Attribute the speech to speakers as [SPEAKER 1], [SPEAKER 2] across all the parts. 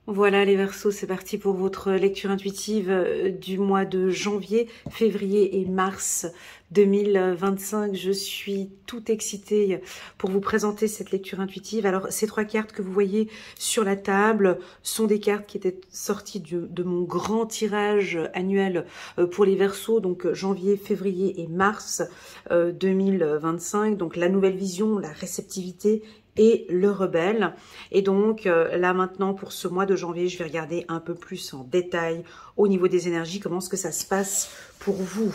[SPEAKER 1] Voilà les Verseaux, c'est parti pour votre lecture intuitive du mois de janvier, février et mars 2025. Je suis toute excitée pour vous présenter cette lecture intuitive. Alors, ces trois cartes que vous voyez sur la table sont des cartes qui étaient sorties de mon grand tirage annuel pour les Verseaux, donc janvier, février et mars 2025. Donc, la nouvelle vision, la réceptivité et le rebelle. Et donc là maintenant pour ce mois de janvier, je vais regarder un peu plus en détail au niveau des énergies, comment est-ce que ça se passe pour vous.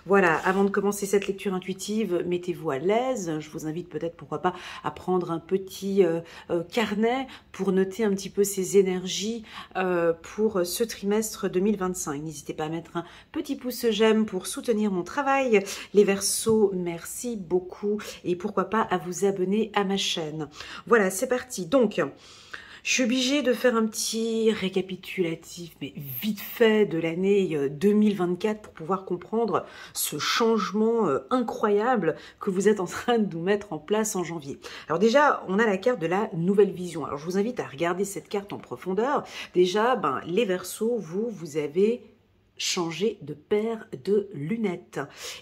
[SPEAKER 1] Voilà, avant de commencer cette lecture intuitive, mettez-vous à l'aise. Je vous invite peut-être, pourquoi pas, à prendre un petit carnet pour noter un petit peu ces énergies pour ce trimestre 2025. N'hésitez pas à mettre un petit pouce j'aime pour soutenir mon travail. Les Verseaux, merci beaucoup. Et pourquoi pas à vous abonner à ma chaîne. Voilà, c'est parti. Donc, je suis obligée de faire un petit récapitulatif, mais vite fait, de l'année 2024 pour pouvoir comprendre ce changement incroyable que vous êtes en train de nous mettre en place en janvier. Alors déjà, on a la carte de la nouvelle vision. Alors je vous invite à regarder cette carte en profondeur. Déjà, les Verseaux, vous avez changer de paire de lunettes.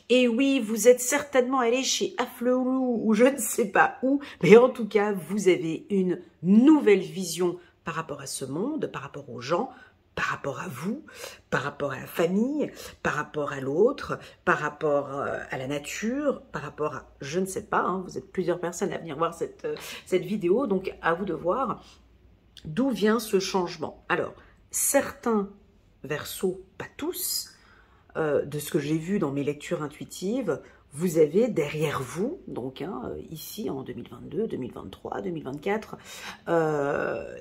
[SPEAKER 1] Et oui, vous êtes certainement allé chez Afflelou ou je ne sais pas où, mais en tout cas, vous avez une nouvelle vision par rapport à ce monde, par rapport aux gens, par rapport à vous, par rapport à la famille, par rapport à l'autre, par rapport à la nature, par rapport à, je ne sais pas, hein, vous êtes plusieurs personnes à venir voir cette vidéo, donc à vous de voir d'où vient ce changement. Alors, certains Verseaux, pas tous, de ce que j'ai vu dans mes lectures intuitives, vous avez derrière vous, donc ici en 2022, 2023, 2024,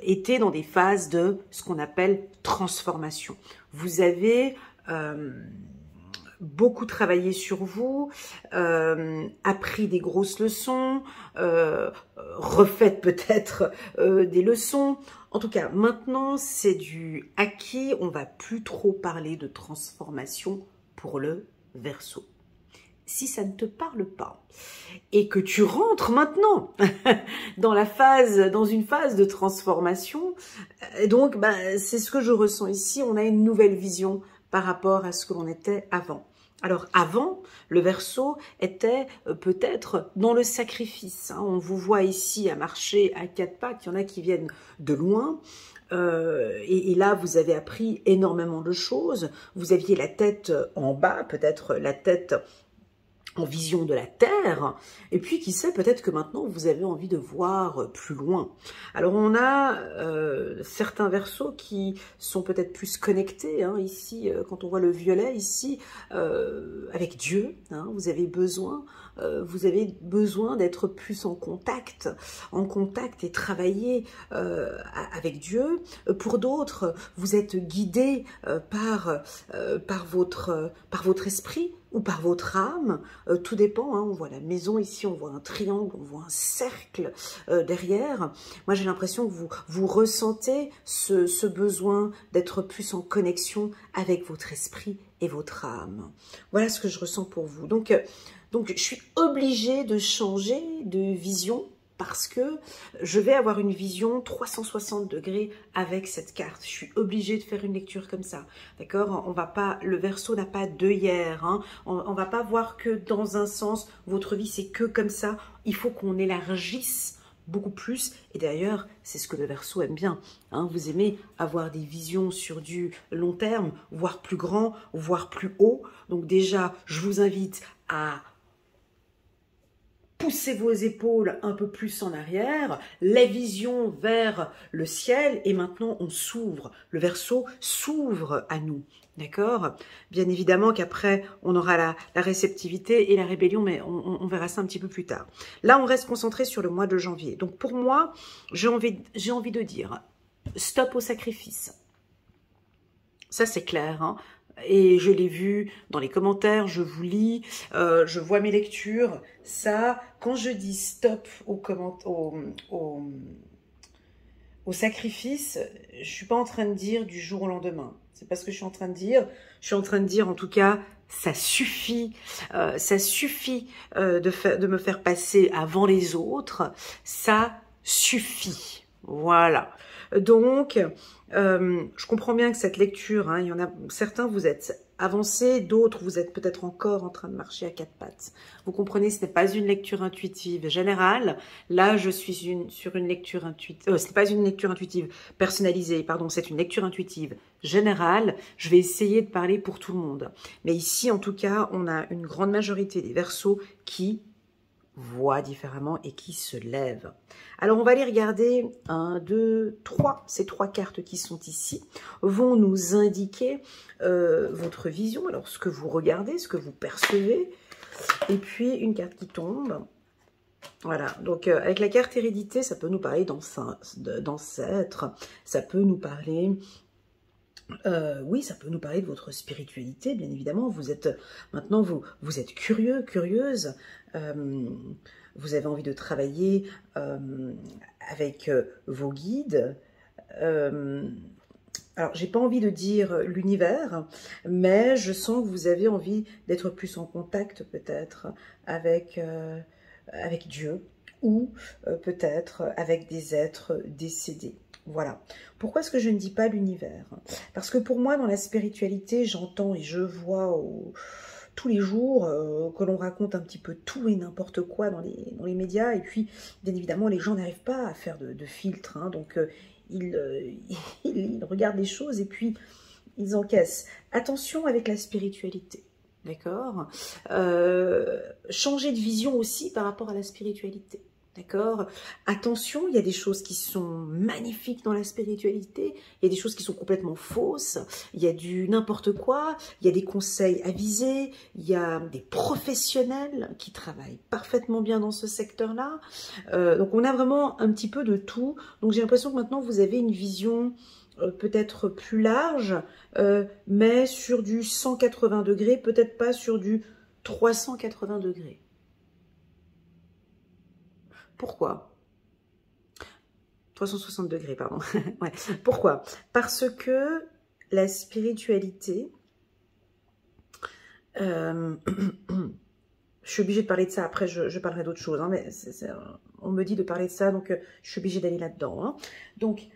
[SPEAKER 1] été dans des phases de ce qu'on appelle transformation. Vous avez beaucoup travaillé sur vous, appris des grosses leçons, refaites peut-être des leçons. En tout cas, maintenant, c'est du acquis. On va plus trop parler de transformation pour le Verseau. Si ça ne te parle pas et que tu rentres maintenant dans une phase de transformation, donc c'est ce que je ressens ici. On a une nouvelle vision par rapport à ce que l'on était avant. Alors avant, le Verseau était peut-être dans le sacrifice. On vous voit ici à marcher à quatre pattes, il y en a qui viennent de loin. Et là, vous avez appris énormément de choses. Vous aviez la tête en bas, peut-être la tête en vision de la Terre, et puis qui sait, peut-être que maintenant vous avez envie de voir plus loin. Alors on a certains Verseaux qui sont peut-être plus connectés, ici, quand on voit le violet ici, avec Dieu, vous avez besoin d'être plus en contact et travailler avec Dieu. Pour d'autres, vous êtes guidés par votre esprit, ou par votre âme, tout dépend, on voit la maison ici, on voit un triangle, on voit un cercle derrière. Moi j'ai l'impression que vous ressentez ce besoin d'être plus en connexion avec votre esprit et votre âme. Voilà ce que je ressens pour vous. Donc je suis obligée de changer de vision, parce que je vais avoir une vision 360 degrés avec cette carte. Je suis obligée de faire une lecture comme ça, d'accord? On va pas, le Verseau n'a pas d'œillère, on va pas voir que dans un sens, votre vie c'est que comme ça. Il faut qu'on élargisse beaucoup plus, et d'ailleurs, c'est ce que le Verseau aime bien. Vous aimez avoir des visions sur du long terme, voire plus grand, voire plus haut. Donc déjà, je vous invite à poussez vos épaules un peu plus en arrière, la vision vers le ciel, et maintenant on s'ouvre. Le Verseau s'ouvre à nous, d'accord? Bien évidemment qu'après on aura la réceptivité et la rébellion, mais on verra ça un petit peu plus tard. Là on reste concentré sur le mois de janvier. Donc pour moi, j'ai envie de dire stop au sacrifice. Ça c'est clair, et je l'ai vu dans les commentaires, je vous lis, je vois mes lectures. Ça, quand je dis stop au sacrifice, je suis pas en train de dire du jour au lendemain. C'est pas ce que je suis en train de dire. Je suis en train de dire, en tout cas, ça suffit de me faire passer avant les autres. Ça suffit. Voilà. Donc, je comprends bien que cette lecture, il y en a certains, vous êtes avancés, d'autres, vous êtes peut-être encore en train de marcher à quatre pattes. Vous comprenez, ce n'est pas une lecture intuitive générale. Là, je suis sur une lecture intuitive. Ce n'est pas une lecture intuitive personnalisée, pardon, c'est une lecture intuitive générale. Je vais essayer de parler pour tout le monde. Mais ici, en tout cas, on a une grande majorité des Verseaux qui voient différemment et qui se lèvent. Alors, on va aller regarder 1, 2, 3. Ces 3 cartes qui sont ici vont nous indiquer votre vision, alors ce que vous regardez, ce que vous percevez, et puis une carte qui tombe. Voilà, donc avec la carte hérédité, ça peut nous parler d'ancêtre, ça peut nous parler... oui, ça peut nous parler de votre spiritualité, bien évidemment. Vous êtes maintenant, vous êtes curieux, curieuse. Vous avez envie de travailler avec vos guides. Alors, j'ai pas envie de dire l'univers, mais je sens que vous avez envie d'être plus en contact, peut-être, avec Dieu ou peut-être avec des êtres décédés. Voilà. Pourquoi est-ce que je ne dis pas l'univers? Parce que pour moi, dans la spiritualité, j'entends et je vois tous les jours que l'on raconte un petit peu tout et n'importe quoi dans les médias. Et puis, bien évidemment, les gens n'arrivent pas à faire de filtre. Donc, ils regardent les choses et puis ils encaissent. Attention avec la spiritualité. D'accord, changer de vision aussi par rapport à la spiritualité. D'accord, attention, il y a des choses qui sont magnifiques dans la spiritualité, il y a des choses qui sont complètement fausses, il y a du n'importe quoi, il y a des conseils avisés, il y a des professionnels qui travaillent parfaitement bien dans ce secteur-là. Donc on a vraiment un petit peu de tout. Donc j'ai l'impression que maintenant vous avez une vision peut-être plus large, mais sur du 180 degrés, peut-être pas sur du 380 degrés. Pourquoi? 360 degrés, pardon. Ouais. Pourquoi? Parce que la spiritualité, je suis obligée de parler de ça, après je parlerai d'autres choses, mais on me dit de parler de ça, donc je suis obligée d'aller là-dedans. Donc,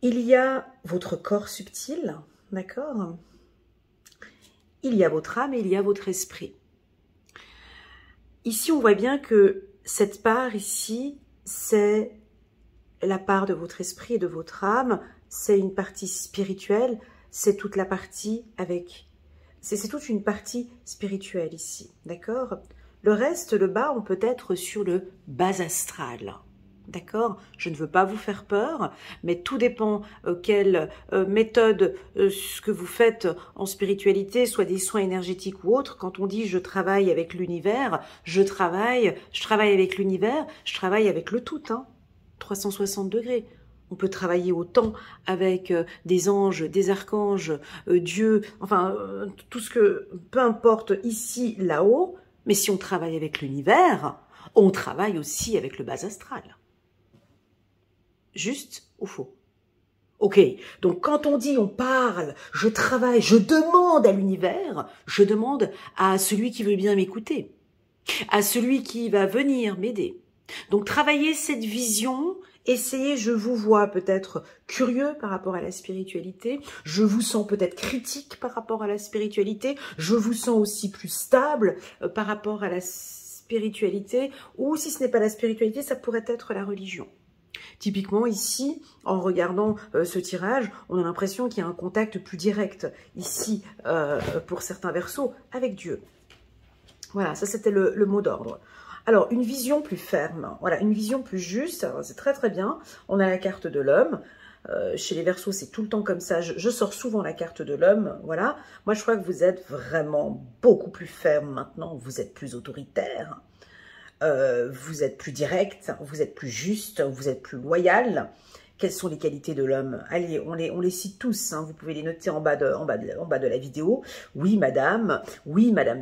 [SPEAKER 1] il y a votre corps subtil, d'accord? Il y a votre âme et il y a votre esprit. Ici, on voit bien que cette part ici, c'est la part de votre esprit et de votre âme, c'est une partie spirituelle, c'est toute la partie avec... C'est toute une partie spirituelle ici, d'accord? Le reste, le bas, on peut être sur le bas astral. D'accord? Je ne veux pas vous faire peur, mais tout dépend quelle méthode ce que vous faites en spiritualité, soit des soins énergétiques ou autres. Quand on dit je travaille avec l'univers, je travaille avec l'univers, je travaille avec le tout, 360 degrés. On peut travailler autant avec des anges, des archanges, Dieu, enfin tout ce que, peu importe ici, là-haut, mais si on travaille avec l'univers, on travaille aussi avec le bas astral. Juste ou faux? Ok, donc quand on dit, on parle, je travaille, je demande à l'univers, je demande à celui qui veut bien m'écouter, à celui qui va venir m'aider. Donc travaillez cette vision, essayez, je vous vois peut-être curieux par rapport à la spiritualité, je vous sens peut-être critique par rapport à la spiritualité, je vous sens aussi plus stable par rapport à la spiritualité, ou si ce n'est pas la spiritualité, ça pourrait être la religion. Typiquement ici, en regardant ce tirage, on a l'impression qu'il y a un contact plus direct ici, pour certains Verseaux, avec Dieu. Voilà, ça c'était le mot d'ordre. Alors, une vision plus ferme, voilà, une vision plus juste, c'est très très bien. On a la carte de l'homme. Chez les Verseaux, c'est tout le temps comme ça. Je sors souvent la carte de l'homme, voilà. Moi, je crois que vous êtes vraiment beaucoup plus ferme maintenant. Vous êtes plus autoritaire. Vous êtes plus direct, vous êtes plus juste, vous êtes plus loyal. Quelles sont les qualités de l'homme? Allez, on les cite tous, vous pouvez les noter en bas de la vidéo. Oui, madame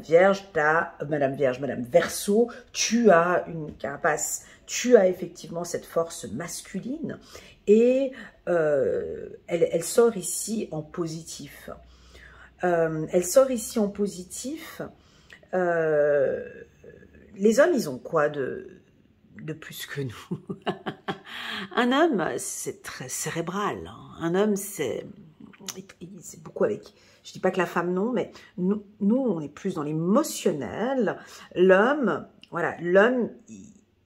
[SPEAKER 1] Vierge, madame Verseau, tu as une carapace, tu as effectivement cette force masculine et elle sort ici en positif. Elle sort ici en positif. Les hommes, ils ont quoi de plus que nous. Un homme, c'est très cérébral. Hein. Un homme, c'est beaucoup avec... Je dis pas que la femme non, mais nous on est plus dans l'émotionnel. L'homme, voilà, l'homme,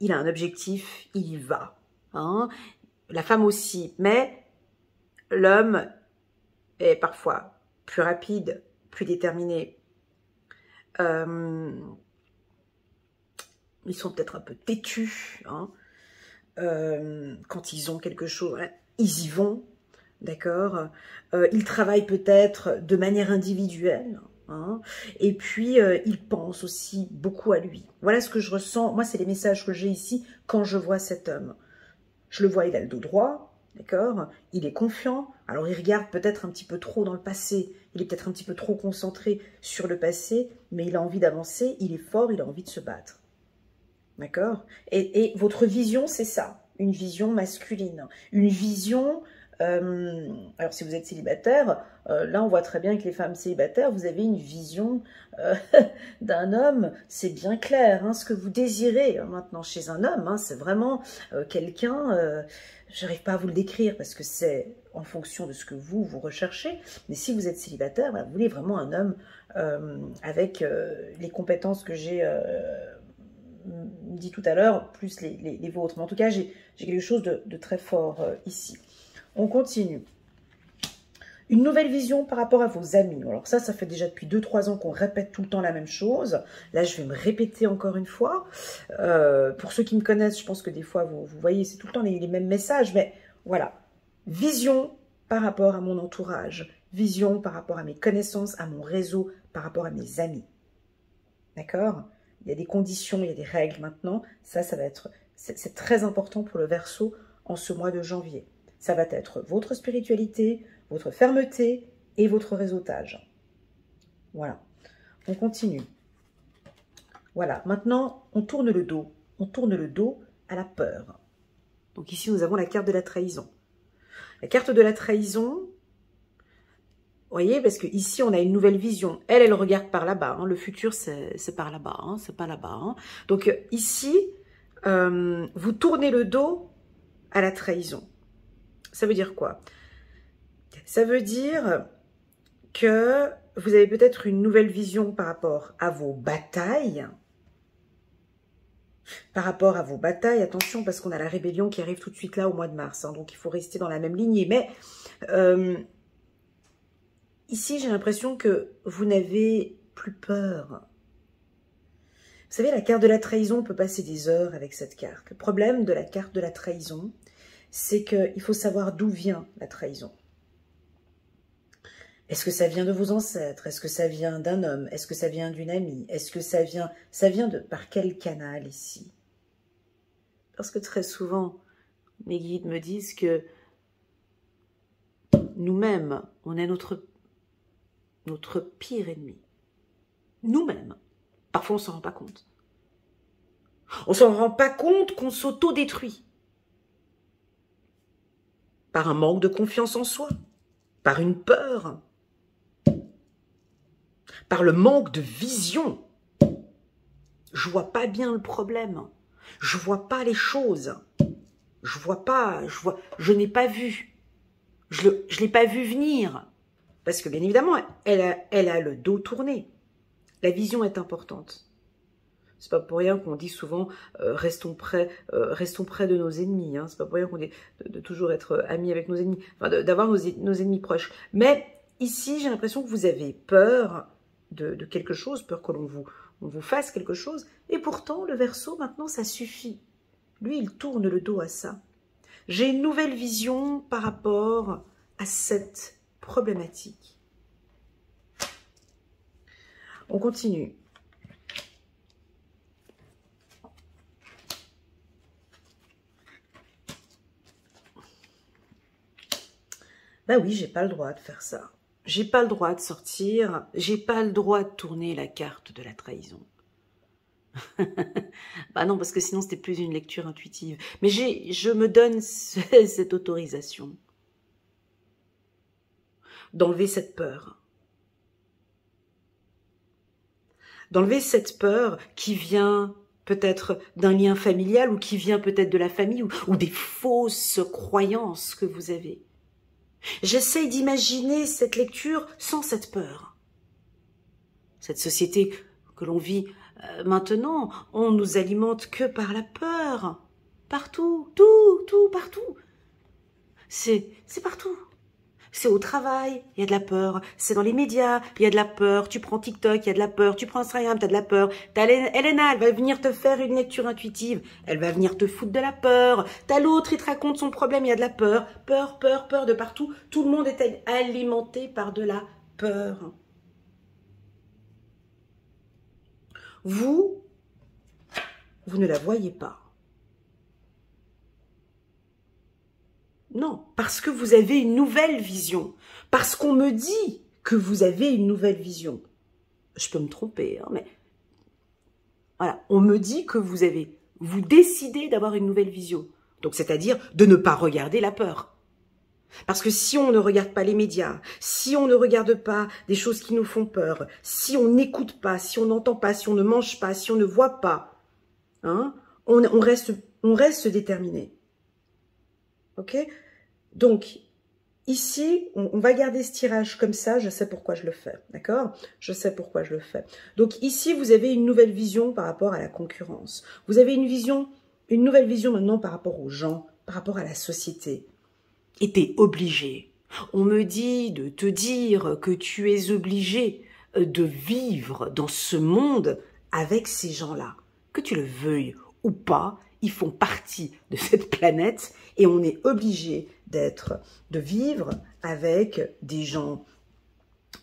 [SPEAKER 1] il a un objectif, il y va. Hein. La femme aussi, mais l'homme est parfois plus rapide, plus déterminé. Ils sont peut-être un peu têtus. Hein. Quand ils ont quelque chose, ils y vont. D'accord, il travaille peut-être de manière individuelle, hein, et puis il pense aussi beaucoup à lui. Voilà ce que je ressens. Moi, c'est les messages que j'ai ici quand je vois cet homme. Je le vois, il a le dos droit, d'accord, il est confiant. Alors, il regarde peut-être un petit peu trop dans le passé. Il est peut-être un petit peu trop concentré sur le passé, mais il a envie d'avancer, il est fort, il a envie de se battre. D'accord, et votre vision, c'est ça, une vision masculine, une vision... alors si vous êtes célibataire, là on voit très bien que les femmes célibataires, vous avez une vision d'un homme, c'est bien clair, hein, ce que vous désirez maintenant chez un homme, hein, c'est vraiment quelqu'un, j'arrive pas à vous le décrire parce que c'est en fonction de ce que vous recherchez, mais si vous êtes célibataire, bah, vous voulez vraiment un homme avec les compétences que j'ai dit tout à l'heure, plus les vôtres, mais en tout cas j'ai quelque chose de très fort ici. On continue. Une nouvelle vision par rapport à vos amis. Alors ça fait déjà depuis 2-3 ans qu'on répète tout le temps la même chose. Là, je vais me répéter encore une fois. Pour ceux qui me connaissent, je pense que des fois, vous voyez, c'est tout le temps les mêmes messages. Mais voilà, vision par rapport à mon entourage. Vision par rapport à mes connaissances, à mon réseau, par rapport à mes amis. D'accord? Il y a des conditions, il y a des règles maintenant. Ça va être... C'est très important pour le Verseau en ce mois de janvier. Ça va être votre spiritualité, votre fermeté et votre réseautage. Voilà. On continue. Voilà. Maintenant, on tourne le dos. On tourne le dos à la peur. Donc ici, nous avons la carte de la trahison. La carte de la trahison, vous voyez, parce que ici, on a une nouvelle vision. Elle regarde par là-bas. Hein. Le futur, c'est par là-bas. Hein. C'est pas là-bas. Hein. Donc ici, vous tournez le dos à la trahison. Ça veut dire quoi? Ça veut dire que vous avez peut-être une nouvelle vision par rapport à vos batailles. Par rapport à vos batailles, attention, parce qu'on a la rébellion qui arrive tout de suite là au mois de mars. Hein, donc, il faut rester dans la même lignée. Mais ici, j'ai l'impression que vous n'avez plus peur. Vous savez, la carte de la trahison, on peut passer des heures avec cette carte. Le problème de la carte de la trahison, c'est qu'il faut savoir d'où vient la trahison. Est-ce que ça vient de vos ancêtres? Est-ce que ça vient d'un homme? Est-ce que ça vient d'une amie? Est-ce que ça vient de par quel canal ici? Parce que très souvent, mes guides me disent que nous-mêmes, on est notre pire ennemi. Nous-mêmes. Parfois, on ne s'en rend pas compte. On ne s'en rend pas compte qu'on s'auto-détruit. Par un manque de confiance en soi, par une peur, par le manque de vision. Je vois pas bien le problème, je vois pas les choses, je n'ai pas vu, je l'ai pas vu venir, parce que bien évidemment, elle a le dos tourné. La vision est importante. C'est pas pour rien qu'on dit souvent restons près de nos ennemis. Hein. C'est pas pour rien qu'on dit de toujours être amis avec nos ennemis, enfin d'avoir nos ennemis proches. Mais ici, j'ai l'impression que vous avez peur de quelque chose, peur que on vous fasse quelque chose. Et pourtant, le Verseau, maintenant, ça suffit. Lui, il tourne le dos à ça. J'ai une nouvelle vision par rapport à cette problématique. On continue. Ben oui, j'ai pas le droit de faire ça. J'ai pas le droit de sortir, j'ai pas le droit de tourner la carte de la trahison. Bah non, parce que sinon c'était plus une lecture intuitive. Mais je me donne cette autorisation d'enlever cette peur. D'enlever cette peur qui vient peut-être d'un lien familial ou qui vient peut-être de la famille ou des fausses croyances que vous avez. J'essaye d'imaginer cette lecture sans cette peur. Cette société que l'on vit maintenant, on nous alimente que par la peur. Partout, tout, partout. C'est partout. C'est au travail, il y a de la peur. C'est dans les médias, il y a de la peur. Tu prends TikTok, il y a de la peur. Tu prends Instagram, tu as de la peur. T'as Elena, elle va venir te faire une lecture intuitive. Elle va venir te foutre de la peur. T'as l'autre, il te raconte son problème, il y a de la peur. Peur, peur, peur de partout. Tout le monde est alimenté par de la peur. Vous ne la voyez pas. Non, parce que vous avez une nouvelle vision. Parce qu'on me dit que vous avez une nouvelle vision. Je peux me tromper, hein, mais voilà, on me dit que vous décidez d'avoir une nouvelle vision. Donc, c'est-à-dire de ne pas regarder la peur. Parce que si on ne regarde pas les médias, si on ne regarde pas des choses qui nous font peur, si on n'écoute pas, si on n'entend pas, si on ne mange pas, si on ne voit pas, hein, on reste déterminé. Ok? Donc, ici, on va garder ce tirage comme ça, je sais pourquoi je le fais, d'accord? Je sais pourquoi je le fais. Donc ici, vous avez une nouvelle vision par rapport à la concurrence. Vous avez une nouvelle vision maintenant par rapport aux gens, par rapport à la société. Et t'es obligé. On me dit de te dire que tu es obligé de vivre dans ce monde avec ces gens-là. Que tu le veuilles ou pas, ils font partie de cette planète et on est obligé de vivre avec des gens,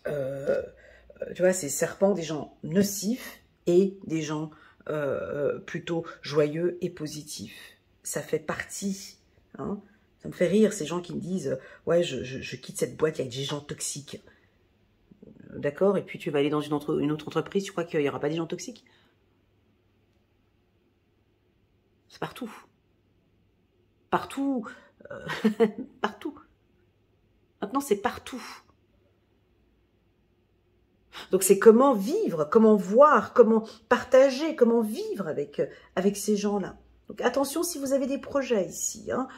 [SPEAKER 1] tu vois, ces serpents, des gens nocifs et des gens plutôt joyeux et positifs. Ça fait partie, hein. Ça me fait rire, ces gens qui me disent « Ouais, je quitte cette boîte avec des gens toxiques. » D'accord? Et puis tu vas aller dans une autre entreprise, tu crois qu'il n'y aura pas des gens toxiques? C'est partout. Partout. Partout. Maintenant, c'est partout. Donc, c'est comment vivre, comment voir, comment partager, comment vivre avec ces gens-là. Donc, attention si vous avez des projets ici. Hein.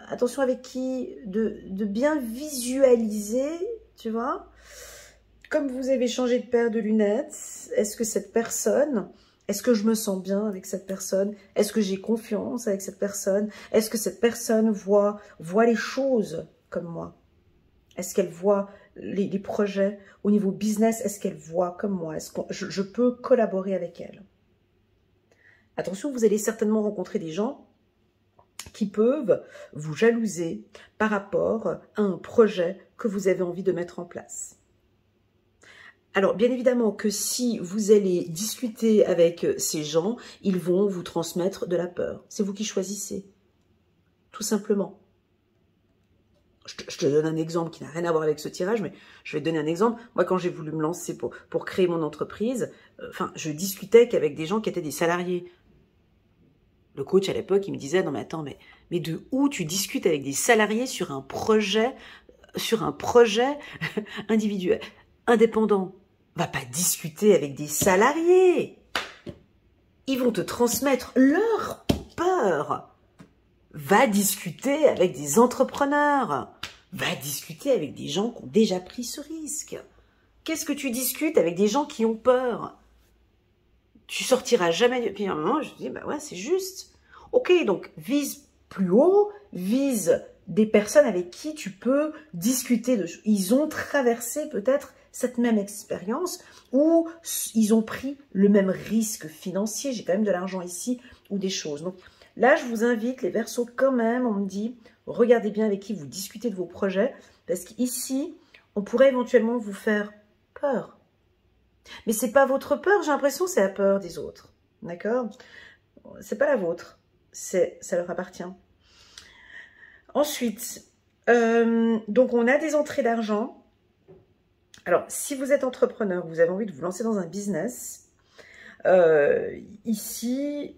[SPEAKER 1] Attention avec qui de bien visualiser, tu vois. Comme vous avez changé de paire de lunettes, est-ce que cette personne... Est-ce que je me sens bien avec cette personne? Est-ce que j'ai confiance avec cette personne? Est-ce que cette personne voit les choses comme moi? Est-ce qu'elle voit les projets au niveau business? Est-ce qu'elle voit comme moi? Est-ce que je peux collaborer avec elle? Attention, vous allez certainement rencontrer des gens qui peuvent vous jalouser par rapport à un projet que vous avez envie de mettre en place. Alors, bien évidemment que si vous allez discuter avec ces gens, ils vont vous transmettre de la peur. C'est vous qui choisissez, tout simplement. Je te donne un exemple qui n'a rien à voir avec ce tirage, mais je vais te donner un exemple. Moi, quand j'ai voulu me lancer pour créer mon entreprise, je discutais qu'avec des gens qui étaient des salariés. Le coach, à l'époque, il me disait « Non, mais attends, mais de où tu discutes avec des salariés sur un projet individuel, indépendant ?» Va pas discuter avec des salariés. Ils vont te transmettre leur peur. Va discuter avec des entrepreneurs. Va discuter avec des gens qui ont déjà pris ce risque. Qu'est-ce que tu discutes avec des gens qui ont peur? Tu sortiras jamais. Puis à un moment, je dis, bah ouais, c'est juste. Ok, donc vise plus haut, vise des personnes avec qui tu peux discuter de choses. Ils ont traversé peut-être cette même expérience ou ils ont pris le même risque financier. J'ai quand même de l'argent ici ou des choses. Donc là, je vous invite, les Verseaux, quand même, on me dit, regardez bien avec qui vous discutez de vos projets parce qu'ici, on pourrait éventuellement vous faire peur. Mais c'est pas votre peur, j'ai l'impression, c'est la peur des autres. D'accord? C'est pas la vôtre. Ça leur appartient. Ensuite, donc on a des entrées d'argent. Alors, si vous êtes entrepreneur, vous avez envie de vous lancer dans un business, ici,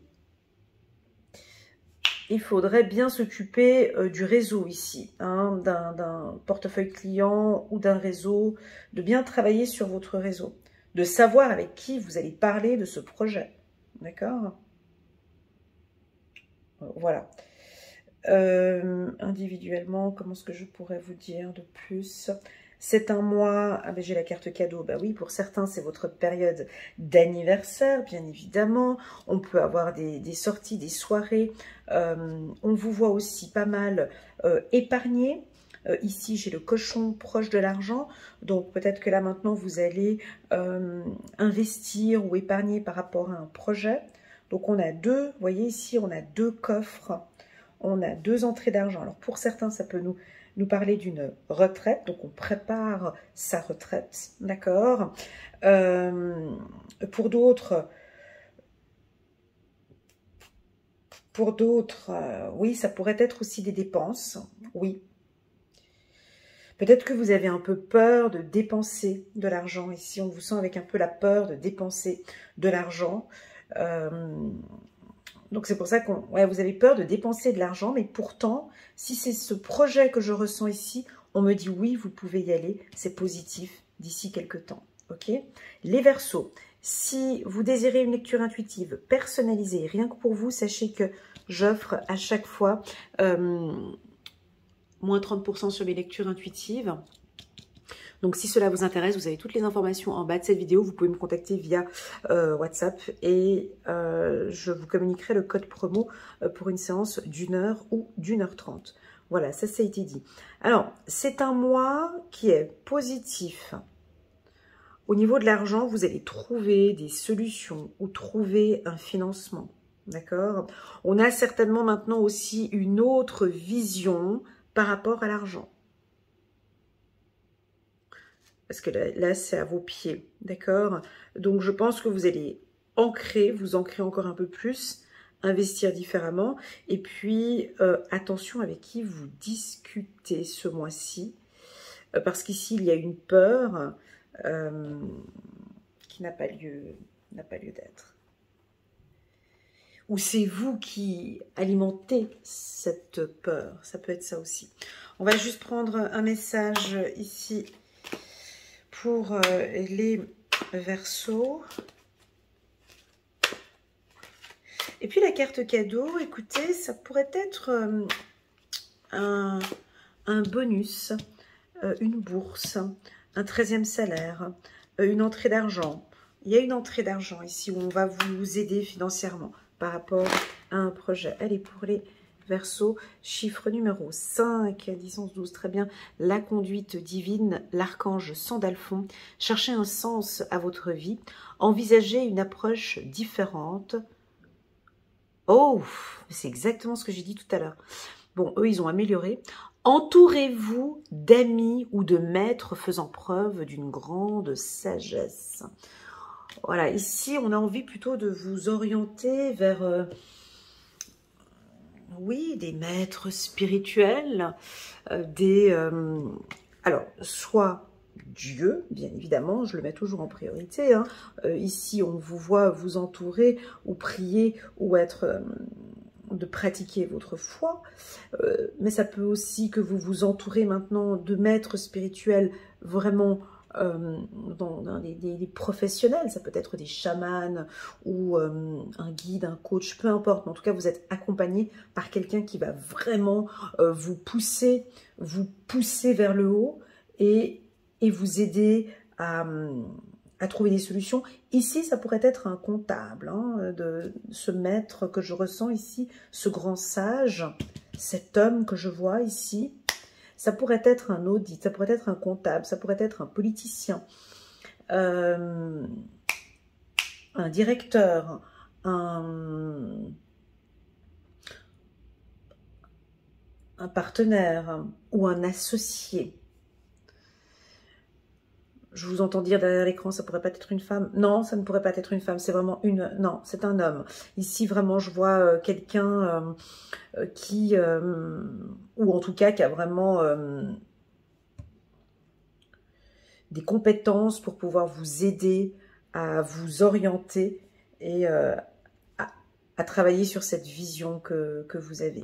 [SPEAKER 1] il faudrait bien s'occuper du réseau ici, hein, d'un portefeuille client ou d'un réseau, de bien travailler sur votre réseau, de savoir avec qui vous allez parler de ce projet, d'accord? Voilà. Individuellement, comment est-ce que je pourrais vous dire de plus? C'est un mois, ah ben j'ai la carte cadeau, bah oui, pour certains c'est votre période d'anniversaire, bien évidemment. On peut avoir des sorties, des soirées. On vous voit aussi pas mal épargner. Ici, j'ai le cochon proche de l'argent, donc peut-être que là maintenant vous allez investir ou épargner par rapport à un projet. Donc on a deux, vous voyez ici, on a deux coffres, on a deux entrées d'argent. Alors pour certains, ça peut nous parler d'une retraite, donc on prépare sa retraite, d'accord. Pour d'autres, oui, ça pourrait être aussi des dépenses, oui. Peut-être que vous avez un peu peur de dépenser de l'argent. Ici, on vous sent avec un peu la peur de dépenser de l'argent. Donc, c'est pour ça qu'on, ouais, vous avez peur de dépenser de l'argent. Mais pourtant, si c'est ce projet que je ressens ici, on me dit oui, vous pouvez y aller. C'est positif d'ici quelques temps. Ok. Les Verseaux, si vous désirez une lecture intuitive personnalisée, rien que pour vous, sachez que j'offre à chaque fois... moins 30% sur mes lectures intuitives. Donc, si cela vous intéresse, vous avez toutes les informations en bas de cette vidéo. Vous pouvez me contacter via WhatsApp et je vous communiquerai le code promo pour une séance d'1 h ou d'1 h 30. Voilà, ça a été dit. Alors, c'est un mois qui est positif. Au niveau de l'argent, vous allez trouver des solutions ou trouver un financement. D'accord? On a certainement maintenant aussi une autre vision par rapport à l'argent. Parce que là c'est à vos pieds, d'accord? Donc, je pense que vous allez vous ancrer encore un peu plus, investir différemment. Et puis, attention avec qui vous discutez ce mois-ci. Parce qu'ici, il y a une peur qui n'a pas lieu d'être. Ou c'est vous qui alimentez cette peur. Ça peut être ça aussi. On va juste prendre un message ici pour les Verseaux. Et puis la carte cadeau, écoutez, ça pourrait être un bonus, une bourse, un 13e salaire, une entrée d'argent. Il y a une entrée d'argent ici où on va vous aider financièrement par rapport à un projet. Allez, pour les Verseaux, chiffre numéro 5, 10, 11, 12, très bien. La conduite divine, l'archange Sandalphon. Cherchez un sens à votre vie. Envisagez une approche différente. Oh, c'est exactement ce que j'ai dit tout à l'heure. Bon, eux, ils ont amélioré. Entourez-vous d'amis ou de maîtres faisant preuve d'une grande sagesse. Voilà, ici, on a envie plutôt de vous orienter vers, oui, des maîtres spirituels, alors, soit Dieu, bien évidemment, je le mets toujours en priorité. Hein. Ici, on vous voit vous entourer ou prier ou être... de pratiquer votre foi, mais ça peut aussi que vous vous entourez maintenant de maîtres spirituels vraiment dans des professionnels, ça peut être des chamans ou un guide, un coach, peu importe, mais en tout cas vous êtes accompagné par quelqu'un qui va vraiment vous pousser vers le haut et vous aider à trouver des solutions. Ici, ça pourrait être un comptable, hein, de ce maître que je ressens ici, ce grand sage, cet homme que je vois ici. Ça pourrait être un audit, ça pourrait être un comptable, ça pourrait être un politicien, un directeur, un partenaire ou un associé. Je vous entends dire derrière l'écran, ça pourrait pas être une femme. Non, ça ne pourrait pas être une femme. C'est vraiment une... Non, c'est un homme. Ici, vraiment, je vois quelqu'un qui... ou en tout cas, qui a vraiment des compétences pour pouvoir vous aider à vous orienter et à travailler sur cette vision que vous avez.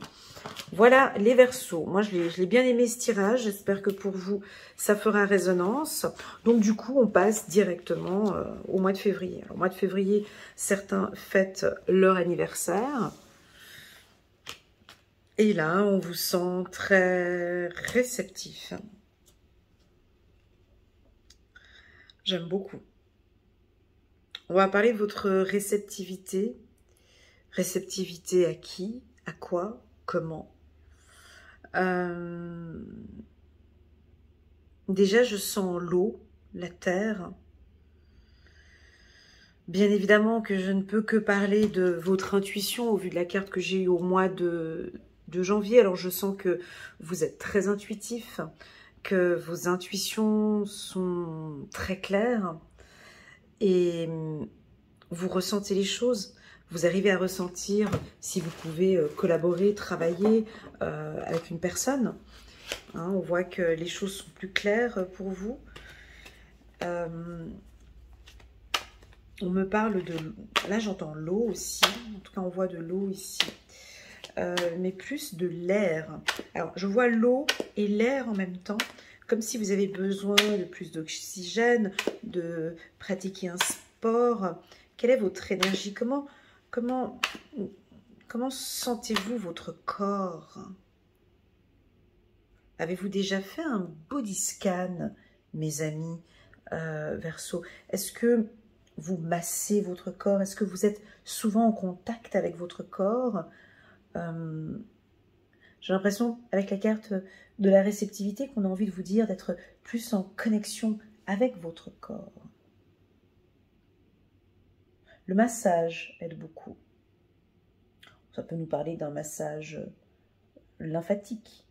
[SPEAKER 1] Voilà les Verseaux. Moi, je l'ai bien aimé ce tirage. J'espère que pour vous, ça fera résonance. Donc, du coup, on passe directement au mois de février. Alors, au mois de février, certains fêtent leur anniversaire. Et là, on vous sent très réceptif. J'aime beaucoup. On va parler de votre réceptivité. Réceptivité à qui? À quoi? Comment? Déjà, je sens l'eau, la terre. Bien évidemment que je ne peux que parler de votre intuition au vu de la carte que j'ai eue au mois de janvier. Alors, je sens que vous êtes très intuitif, que vos intuitions sont très claires et vous ressentez les choses. Vous arrivez à ressentir si vous pouvez collaborer, travailler avec une personne. Hein, on voit que les choses sont plus claires pour vous. On me parle de... Là, j'entends l'eau aussi. En tout cas, on voit de l'eau ici. Mais plus de l'air. Alors, je vois l'eau et l'air en même temps. Comme si vous avez besoin de plus d'oxygène, de pratiquer un sport. Quelle est votre énergie? Comment sentez-vous votre corps? Avez-vous déjà fait un body scan, mes amis Verseau? Est-ce que vous massez votre corps? Est-ce que vous êtes souvent en contact avec votre corps? J'ai l'impression, avec la carte de la réceptivité, qu'on a envie de vous dire d'être plus en connexion avec votre corps. Le massage aide beaucoup. Ça peut nous parler d'un massage lymphatique,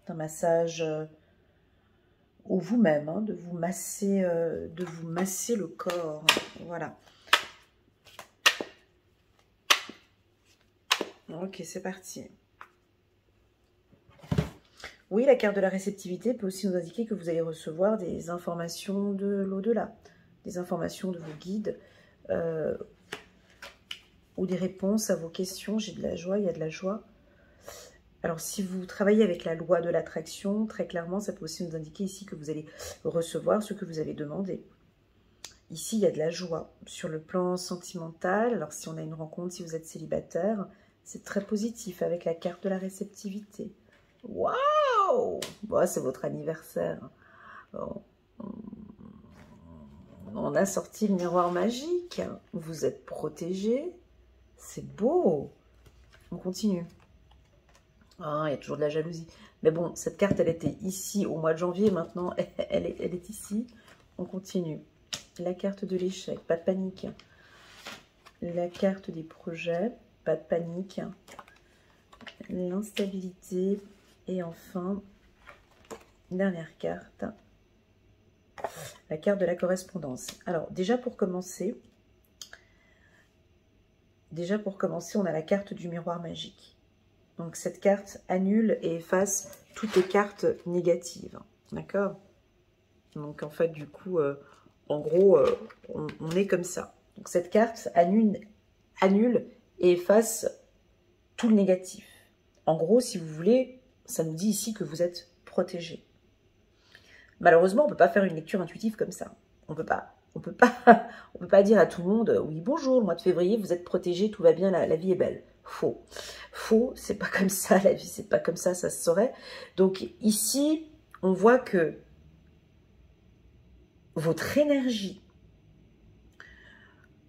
[SPEAKER 1] d'un massage ou vous-même, hein, de vous masser le corps. Voilà. Ok, c'est parti. Oui, la carte de la réceptivité peut aussi nous indiquer que vous allez recevoir des informations de l'au-delà, des informations de vos guides ou des réponses à vos questions. J'ai de la joie, il y a de la joie. Alors, si vous travaillez avec la loi de l'attraction, très clairement, ça peut aussi nous indiquer ici que vous allez recevoir ce que vous avez demandé. Ici, il y a de la joie sur le plan sentimental. Alors, si on a une rencontre, si vous êtes célibataire, c'est très positif avec la carte de la réceptivité. Waouh! Bon, c'est votre anniversaire. On a sorti le miroir magique. Vous êtes protégé. C'est beau. On continue. Ah, il y a toujours de la jalousie. Mais bon, cette carte, elle était ici au mois de janvier. Maintenant, elle est ici. On continue. La carte de l'échec, pas de panique. La carte des projets, pas de panique. L'instabilité. Et enfin, dernière carte. La carte de la correspondance. Alors, déjà pour commencer, on a la carte du miroir magique. Donc, cette carte annule et efface toutes les cartes négatives. D'accord? Donc, en fait, du coup, en gros, on est comme ça. Donc, cette carte annule et efface tout le négatif. En gros, si vous voulez, ça nous dit ici que vous êtes protégé. Malheureusement, on ne peut pas faire une lecture intuitive comme ça. On peut pas. On peut pas dire à tout le monde, oui, bonjour, le mois de février, vous êtes protégé, tout va bien, la vie est belle. Faux. Faux, c'est pas comme ça, la vie, c'est pas comme ça se saurait. Donc ici, on voit que votre énergie,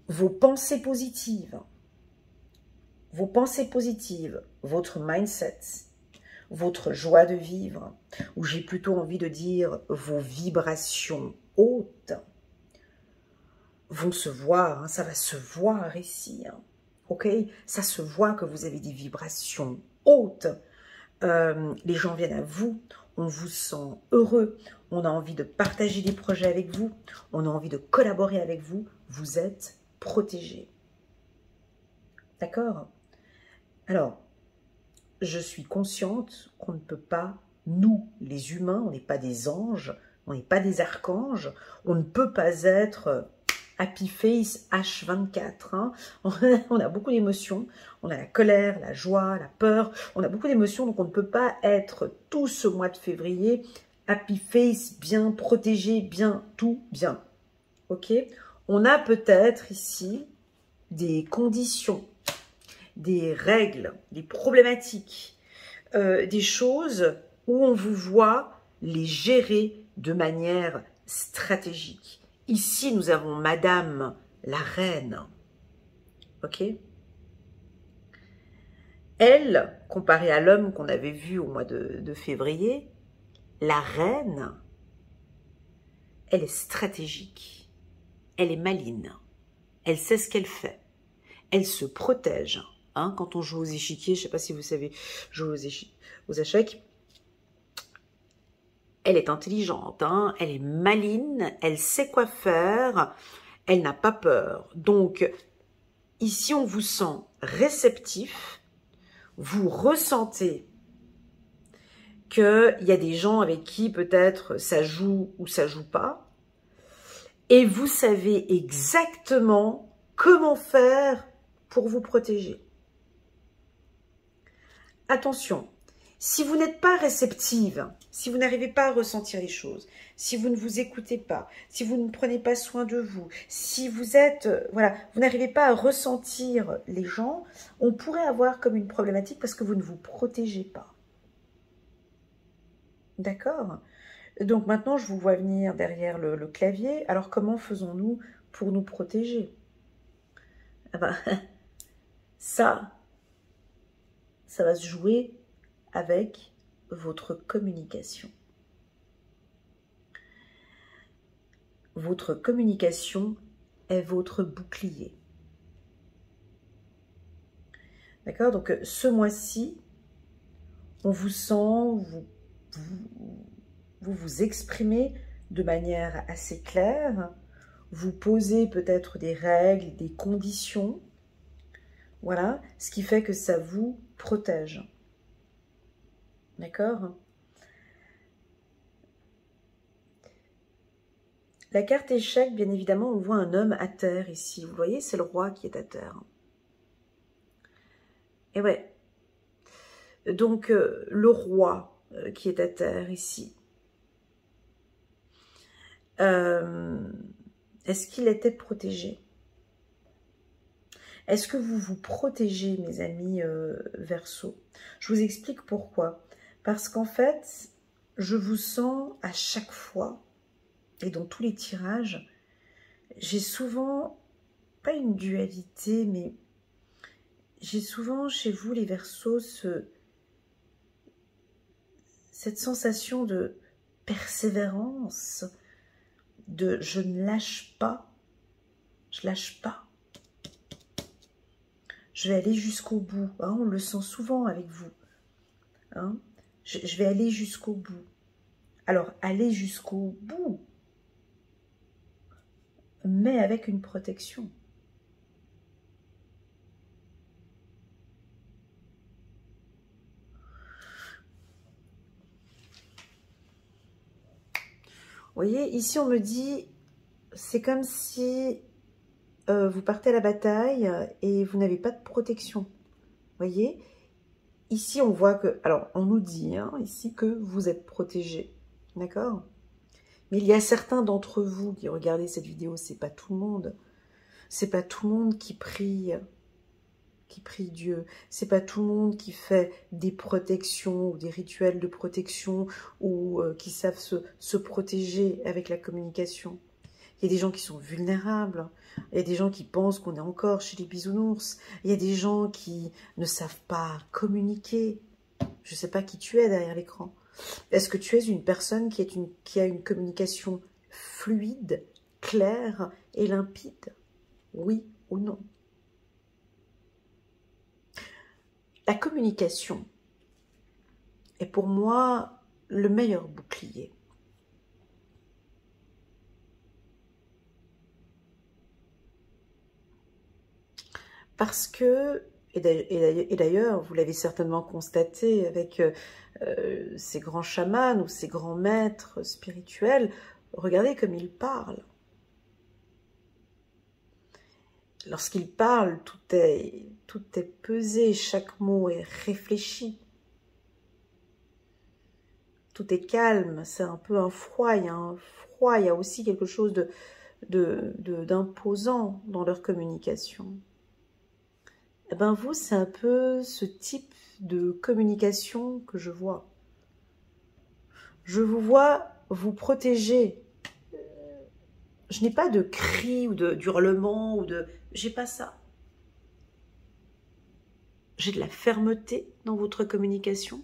[SPEAKER 1] vos pensées positives, votre mindset, votre joie de vivre, ou j'ai plutôt envie de dire vos vibrations hautes, vont se voir, hein, ça va se voir ici, hein, ok? Ça se voit que vous avez des vibrations hautes, les gens viennent à vous, on vous sent heureux, on a envie de partager des projets avec vous, on a envie de collaborer avec vous, vous êtes protégés. D'accord? Alors, je suis consciente qu'on ne peut pas, nous, les humains, on n'est pas des anges, on n'est pas des archanges, on ne peut pas être happy face H24. Hein. On a beaucoup d'émotions, on a la colère, la joie, la peur, on a beaucoup d'émotions, donc on ne peut pas être tout ce mois de février happy face, bien protégé, bien, tout bien. Ok? On a peut-être ici des conditions des règles, des problématiques, des choses où on vous voit les gérer de manière stratégique. Ici, nous avons Madame la Reine. Ok? Elle, comparée à l'homme qu'on avait vu au mois de février, la Reine, elle est stratégique. Elle est maligne. Elle sait ce qu'elle fait. Elle se protège. Hein, quand on joue aux échiquiers, je ne sais pas si vous savez jouer aux échecs, elle est intelligente, hein, elle est maligne, elle sait quoi faire, elle n'a pas peur. Donc, ici, on vous sent réceptif, vous ressentez qu'il y a des gens avec qui peut-être ça joue ou ça joue pas, et vous savez exactement comment faire pour vous protéger. Attention, si vous n'êtes pas réceptive, si vous n'arrivez pas à ressentir les choses, si vous ne vous écoutez pas, si vous ne prenez pas soin de vous, si vous êtes, voilà, vous n'arrivez pas à ressentir les gens, on pourrait avoir comme une problématique parce que vous ne vous protégez pas. D'accord? Donc maintenant, je vous vois venir derrière le clavier. Alors comment faisons-nous pour nous protéger? Ah ben, ça va se jouer avec votre communication. Votre communication est votre bouclier. D'accord? Donc ce mois-ci, on vous sent, vous exprimez de manière assez claire, vous posez peut-être des règles, des conditions, voilà, ce qui fait que ça vous protège. D'accord? La carte échec, bien évidemment, on voit un homme à terre ici. Vous voyez, c'est le roi qui est à terre. Et ouais. Donc, le roi qui est à terre ici. Est-ce qu'il était protégé? Est-ce que vous vous protégez, mes amis Verseau? Je vous explique pourquoi. Parce qu'en fait, je vous sens à chaque fois, et dans tous les tirages, j'ai souvent, pas une dualité, mais j'ai souvent chez vous, les Verseaux, cette sensation de persévérance, de je ne lâche pas, je lâche pas. Je vais aller jusqu'au bout, hein, on le sent souvent avec vous. Hein, je vais aller jusqu'au bout. Alors, aller jusqu'au bout, mais avec une protection. Vous voyez, ici on me dit, c'est comme si vous partez à la bataille et vous n'avez pas de protection. Vous voyez, ici on voit que, alors on nous dit hein, ici que vous êtes protégé, d'accord? Mais il y a certains d'entre vous qui regardez cette vidéo, c'est pas tout le monde. C'est pas tout le monde qui prie Dieu. C'est pas tout le monde qui fait des protections ou des rituels de protection ou qui savent se protéger avec la communication. Il y a des gens qui sont vulnérables. Il y a des gens qui pensent qu'on est encore chez les bisounours. Il y a des gens qui ne savent pas communiquer. Je ne sais pas qui tu es derrière l'écran. Est-ce que tu es une personne qui a une communication fluide, claire et limpide? Oui ou non? La communication est pour moi le meilleur bouclier. Parce que, et d'ailleurs, vous l'avez certainement constaté avec ces grands chamans ou ces grands maîtres spirituels, regardez comme ils parlent. Lorsqu'ils parlent, tout est pesé, chaque mot est réfléchi. Tout est calme, c'est un peu un froid, il y a aussi quelque chose d'imposant dans leur communication. eh ben vous, c'est un peu ce type de communication que je vois. Je vous vois vous protéger. Je n'ai pas de cris ou d'hurlements ou de... J'ai pas ça. J'ai de la fermeté dans votre communication.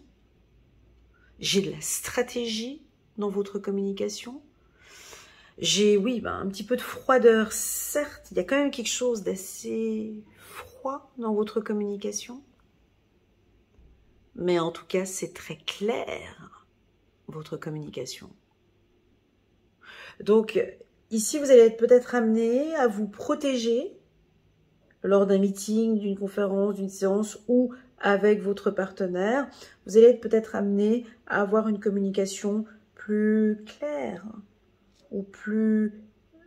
[SPEAKER 1] J'ai de la stratégie dans votre communication. J'ai, oui, un petit peu de froideur. Certes, il y a quand même quelque chose d'assez froid dans votre communication. Mais en tout cas, c'est très clair, votre communication. Donc, ici, vous allez être peut-être amené à vous protéger lors d'un meeting, d'une conférence, d'une séance ou avec votre partenaire. Vous allez être peut-être amené à avoir une communication plus claire ou plus,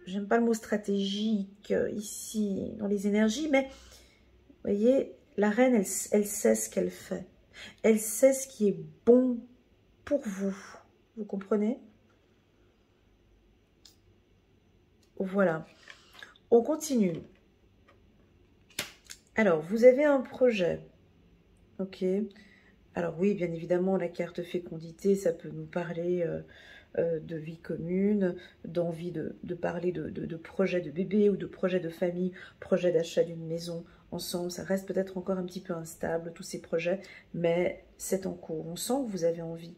[SPEAKER 1] j'aime pas le mot stratégique ici dans les énergies, mais vous voyez, la reine, elle sait ce qu'elle fait. Elle sait ce qui est bon pour vous. Vous comprenez? Voilà. On continue. Alors, vous avez un projet. Ok. Alors oui, bien évidemment, la carte fécondité, ça peut nous parler de vie commune, d'envie de parler de projet de bébé ou de projet de famille, projet d'achat d'une maison ensemble. Ça reste peut-être encore un petit peu instable, tous ces projets, mais c'est en cours. On sent que vous avez envie.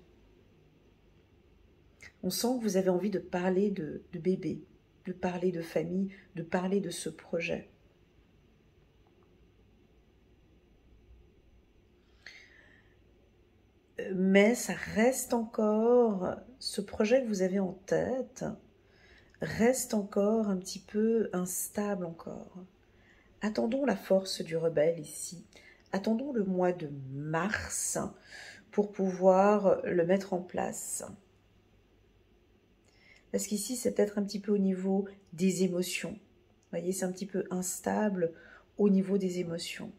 [SPEAKER 1] On sent que vous avez envie de parler de bébé, de parler de famille, de parler de ce projet. Mais ça reste encore, ce projet que vous avez en tête, reste encore un petit peu instable encore. Attendons la force du rebelle ici. Attendons le mois de mars pour pouvoir le mettre en place. Parce qu'ici, c'est peut-être un petit peu au niveau des émotions. Vous voyez, c'est un petit peu instable au niveau des émotions.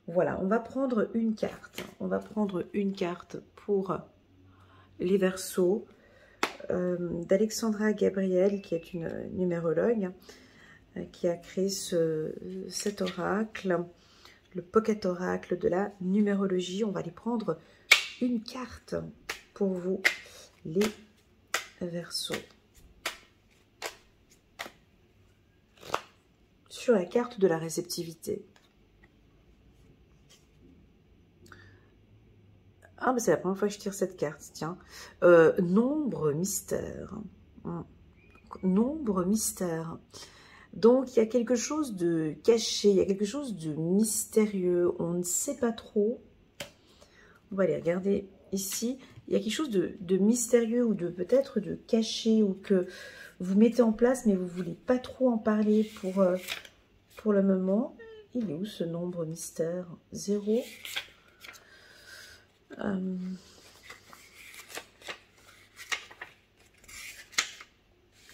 [SPEAKER 1] Voilà, on va prendre une carte. On va prendre une carte pour les Verseaux d'Alexandra Gabriel, qui est une numérologue, qui a créé cet oracle, le Pocket Oracle de la numérologie. On va aller prendre une carte pour vous, les Verseaux. Sur la carte de la réceptivité. Ah, mais c'est la première fois que je tire cette carte, tiens. Nombre mystère. Nombre mystère. Donc, il y a quelque chose de caché, il y a quelque chose de mystérieux. On ne sait pas trop. On va aller regarder ici. Il y a quelque chose de mystérieux ou de peut-être de caché ou que vous mettez en place, mais vous ne voulez pas trop en parler pour le moment. Il est où ce nombre mystère? 0.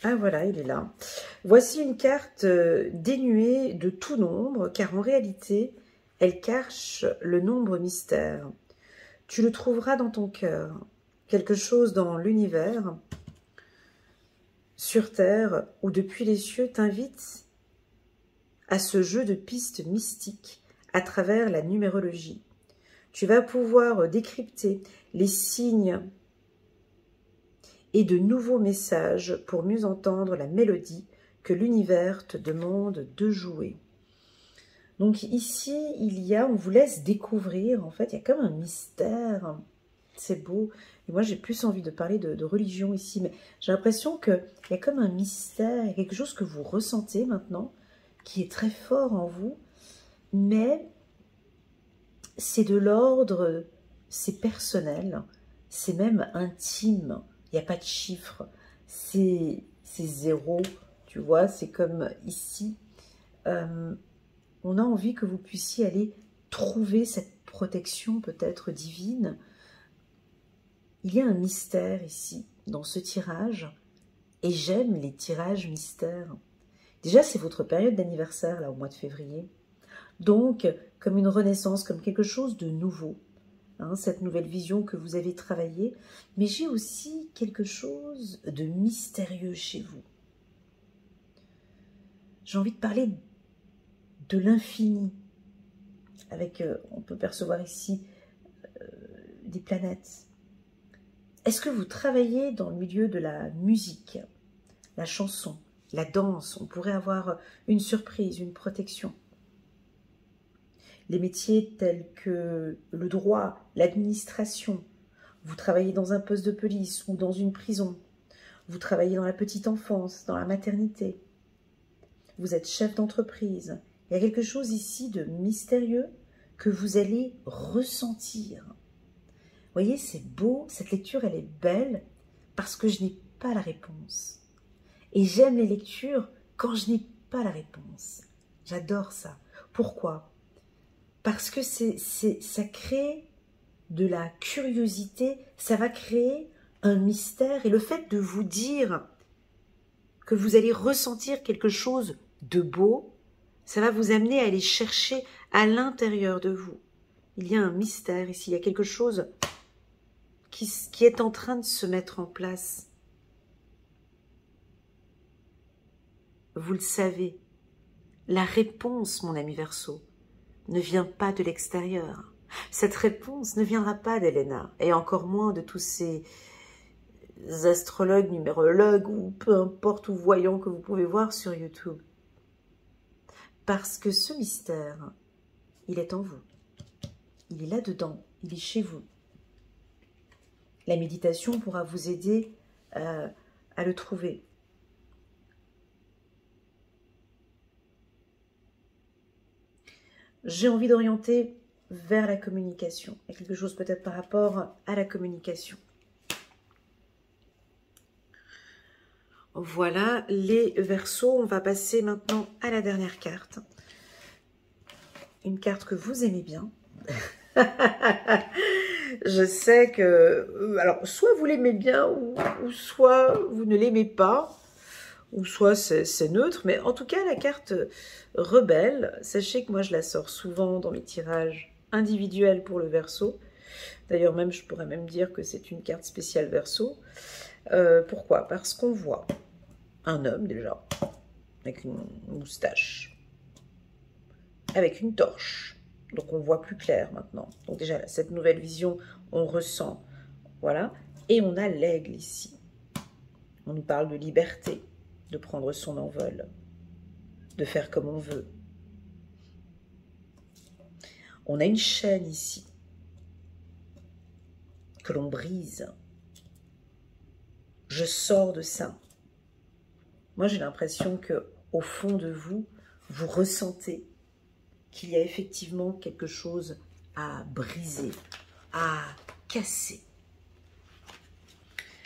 [SPEAKER 1] Ah voilà, il est là. Voici une carte dénuée de tout nombre, car en réalité, elle cache le nombre mystère. Tu le trouveras dans ton cœur, quelque chose dans l'univers, sur terre ou depuis les cieux t'invite à ce jeu de pistes mystiques à travers la numérologie. Tu vas pouvoir décrypter les signes et de nouveaux messages pour mieux entendre la mélodie que l'univers te demande de jouer. Donc ici, on vous laisse découvrir, en fait, il y a comme un mystère, c'est beau. Et moi, j'ai plus envie de parler de religion ici, mais j'ai l'impression qu'il y a comme un mystère, il y a quelque chose que vous ressentez maintenant, qui est très fort en vous, mais c'est de l'ordre, c'est personnel, c'est même intime. Il n'y a pas de chiffre, c'est 0, tu vois, c'est comme ici. On a envie que vous puissiez aller trouver cette protection peut-être divine. Il y a un mystère ici, dans ce tirage, et j'aime les tirages mystères. Déjà, c'est votre période d'anniversaire, là, au mois de février. Donc, comme une renaissance, comme quelque chose de nouveau. Hein, cette nouvelle vision que vous avez travaillée, mais j'ai aussi quelque chose de mystérieux chez vous. j'ai envie de parler de l'infini. Avec, on peut percevoir ici des planètes. Est-ce que vous travaillez dans le milieu de la musique, la chanson, la danse? On pourrait avoir une surprise, une protection. Les métiers tels que le droit, l'administration. Vous travaillez dans un poste de police ou dans une prison. Vous travaillez dans la petite enfance, dans la maternité. Vous êtes chef d'entreprise. Il y a quelque chose ici de mystérieux que vous allez ressentir. Vous voyez, c'est beau, cette lecture, elle est belle parce que je n'ai pas la réponse. Et j'aime les lectures quand je n'ai pas la réponse. J'adore ça. Pourquoi? Parce que ça crée de la curiosité, ça va créer un mystère. Et le fait de vous dire que vous allez ressentir quelque chose de beau, ça va vous amener à aller chercher à l'intérieur de vous. Il y a un mystère ici, il y a quelque chose qui est en train de se mettre en place. Vous le savez, la réponse, mon ami Verseau, ne vient pas de l'extérieur. Cette réponse ne viendra pas d'Elena, et encore moins de tous ces astrologues, numérologues, ou peu importe, ou voyants que vous pouvez voir sur YouTube. Parce que ce mystère, il est en vous. Il est là-dedans, il est chez vous. La méditation pourra vous aider à le trouver. J'ai envie d'orienter vers la communication. Il y a quelque chose peut-être par rapport à la communication. Voilà les Verseaux. On va passer maintenant à la dernière carte. Une carte que vous aimez bien. Je sais que... alors, soit vous l'aimez bien, ou soit vous ne l'aimez pas. Ou soit c'est neutre, mais en tout cas, la carte rebelle, sachez que moi, je la sors souvent dans mes tirages individuels pour le Verseau. D'ailleurs, même, je pourrais même dire que c'est une carte spéciale Verseau. Pourquoi? Parce qu'on voit un homme, déjà, avec une moustache, avec une torche. Donc, on voit plus clair maintenant. Donc, déjà, là, cette nouvelle vision, on ressent. Voilà. Et on a l'aigle ici. On nous parle de liberté, de prendre son envol, de faire comme on veut. On a une chaîne ici que l'on brise. Je sors de ça. Moi, j'ai l'impression que au fond de vous, vous ressentez qu'il y a effectivement quelque chose à briser, à casser.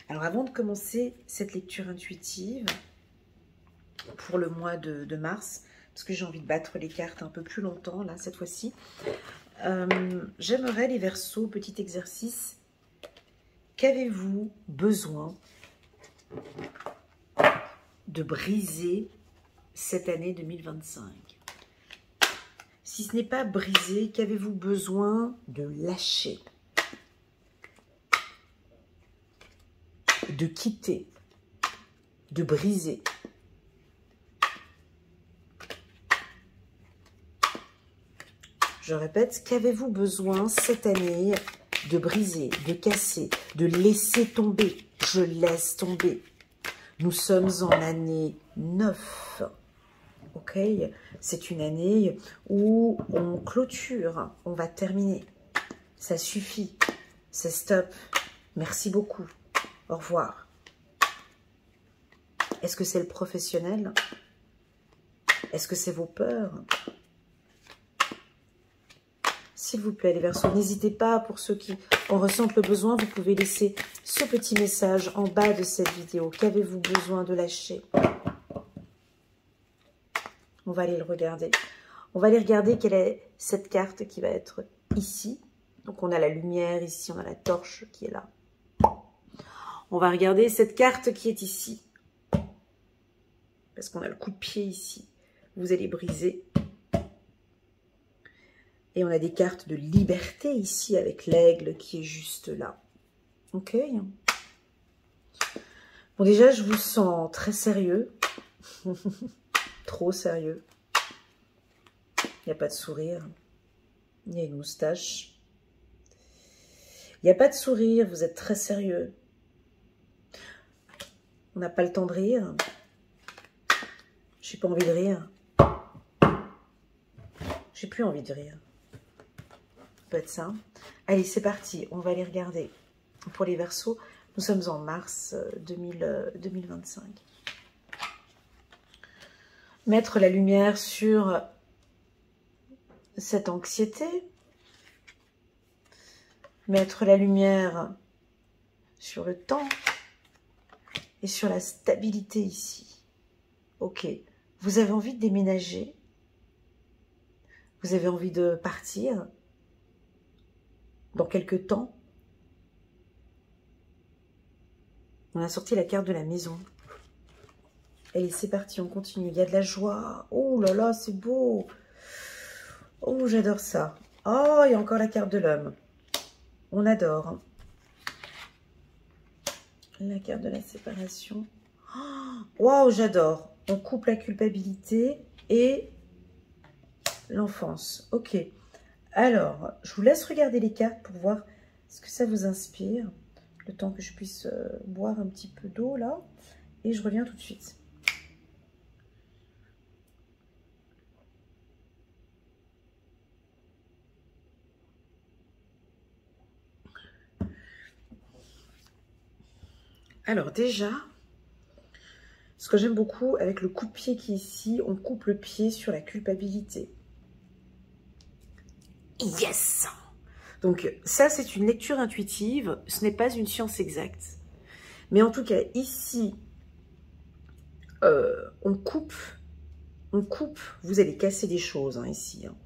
[SPEAKER 1] Alors, avant de commencer cette lecture intuitive, pour le mois de mars, parce que j'ai envie de battre les cartes un peu plus longtemps, là, cette fois-ci. J'aimerais, les Verseaux, petit exercice. Qu'avez-vous besoin de briser cette année 2025? Si ce n'est pas briser, qu'avez-vous besoin de lâcher, de quitter, de briser? Je répète, qu'avez-vous besoin cette année de briser, de casser, de laisser tomber? Je laisse tomber. Nous sommes en année 9. Ok? C'est une année où on clôture, on va terminer. Ça suffit. C'est stop. Merci beaucoup. Au revoir. Est-ce que c'est le professionnel? Est-ce que c'est vos peurs? S'il vous plaît, les Verseaux, n'hésitez pas, pour ceux qui en ressentent le besoin, vous pouvez laisser ce petit message en bas de cette vidéo. Qu'avez-vous besoin de lâcher? On va aller le regarder. On va aller regarder quelle est cette carte qui va être ici. Donc, on a la lumière ici, on a la torche qui est là. On va regarder cette carte qui est ici. Parce qu'on a le coup de pied ici. Vous allez briser. Et on a des cartes de liberté ici avec l'aigle qui est juste là. Ok. Bon, déjà, je vous sens très sérieux. trop sérieux. Il n'y a pas de sourire. Il y a une moustache. Il n'y a pas de sourire, vous êtes très sérieux. On n'a pas le temps de rire. J'ai pas envie de rire. J'ai plus envie de rire. Ça peut être ça. Allez, c'est parti. On va aller regarder. Pour les Verseaux, nous sommes en mars 2025. Mettre la lumière sur cette anxiété. Mettre la lumière sur le temps et sur la stabilité ici. Ok. Vous avez envie de déménager. Vous avez envie de partir dans quelques temps. On a sorti la carte de la maison. Allez, c'est parti, on continue. Il y a de la joie. Oh là là, c'est beau. Oh, j'adore ça. Oh, il y a encore la carte de l'homme. On adore. La carte de la séparation. Waouh, wow, j'adore. On coupe la culpabilité et l'enfance. Ok. Alors, je vous laisse regarder les cartes pour voir ce que ça vous inspire. Le temps que je puisse boire un petit peu d'eau là. Et je reviens tout de suite. Alors déjà, ce que j'aime beaucoup avec le coup de pied qui est ici, on coupe le pied sur la culpabilité. Yes! Donc ça, c'est une lecture intuitive, ce n'est pas une science exacte. Mais en tout cas, ici, on coupe, vous allez casser des choses hein, ici. Hein.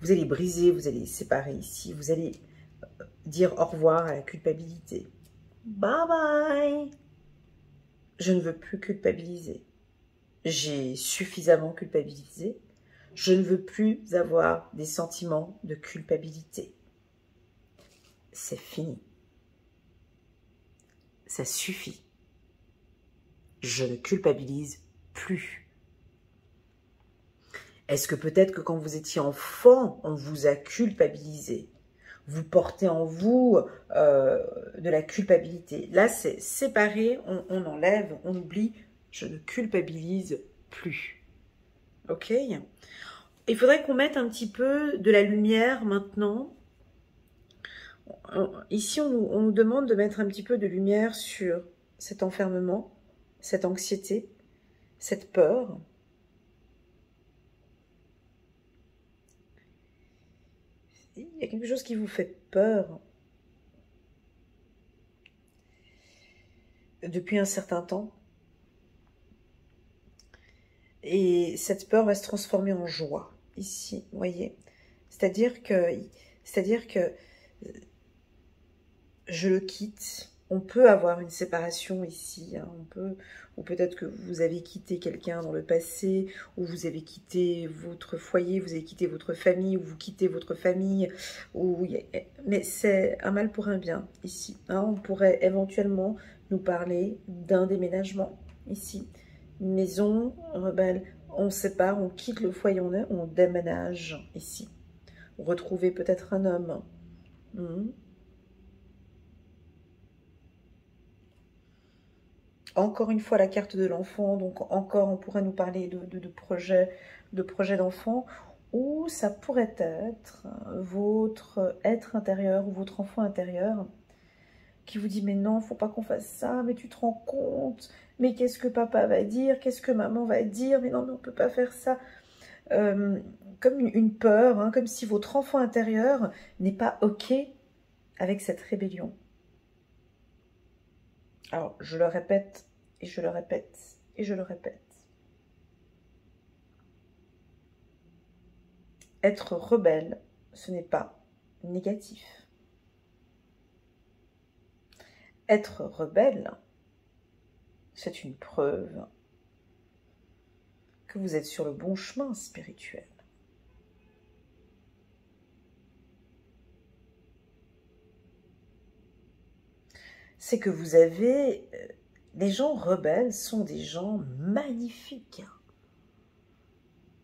[SPEAKER 1] Vous allez briser, vous allez séparer ici, vous allez dire au revoir à la culpabilité. Bye bye! Je ne veux plus culpabiliser. J'ai suffisamment culpabilisé. Je ne veux plus avoir des sentiments de culpabilité. C'est fini. Ça suffit. Je ne culpabilise plus. Est-ce que peut-être que quand vous étiez enfant, on vous a culpabilisé? Vous portez en vous de la culpabilité. Là, c'est séparé, on enlève, on oublie. Je ne culpabilise plus. Ok? Il faudrait qu'on mette un petit peu de la lumière maintenant. Ici, on nous demande de mettre un petit peu de lumière sur cet enfermement, cette anxiété, cette peur. Il y a quelque chose qui vous fait peur depuis un certain temps. Et cette peur va se transformer en joie, ici, vous voyez. C'est-à-dire que je le quitte. On peut avoir une séparation ici, hein, ou peut-être que vous avez quitté quelqu'un dans le passé, ou vous avez quitté votre foyer, vous avez quitté votre famille, ou vous quittez votre famille, mais c'est un mal pour un bien ici. Hein. On pourrait éventuellement nous parler d'un déménagement ici. Une maison rebelle, on sépare, on quitte le foyer, on déménage ici. Retrouver peut-être un homme. Encore une fois, la carte de l'enfant, donc encore, on pourrait nous parler de projet d'enfant, ou ça pourrait être votre être intérieur ou votre enfant intérieur qui vous dit « Mais non, faut pas qu'on fasse ça, mais tu te rends compte, mais qu'est-ce que papa va dire, qu'est-ce que maman va dire, mais non, mais on peut pas faire ça. » Comme une peur, hein, comme si votre enfant intérieur n'est pas OK avec cette rébellion. Alors, je le répète, et je le répète, et je le répète. Être rebelle, ce n'est pas négatif. Être rebelle, c'est une preuve que vous êtes sur le bon chemin spirituel. C'est que vous avez... Les gens rebelles sont des gens magnifiques.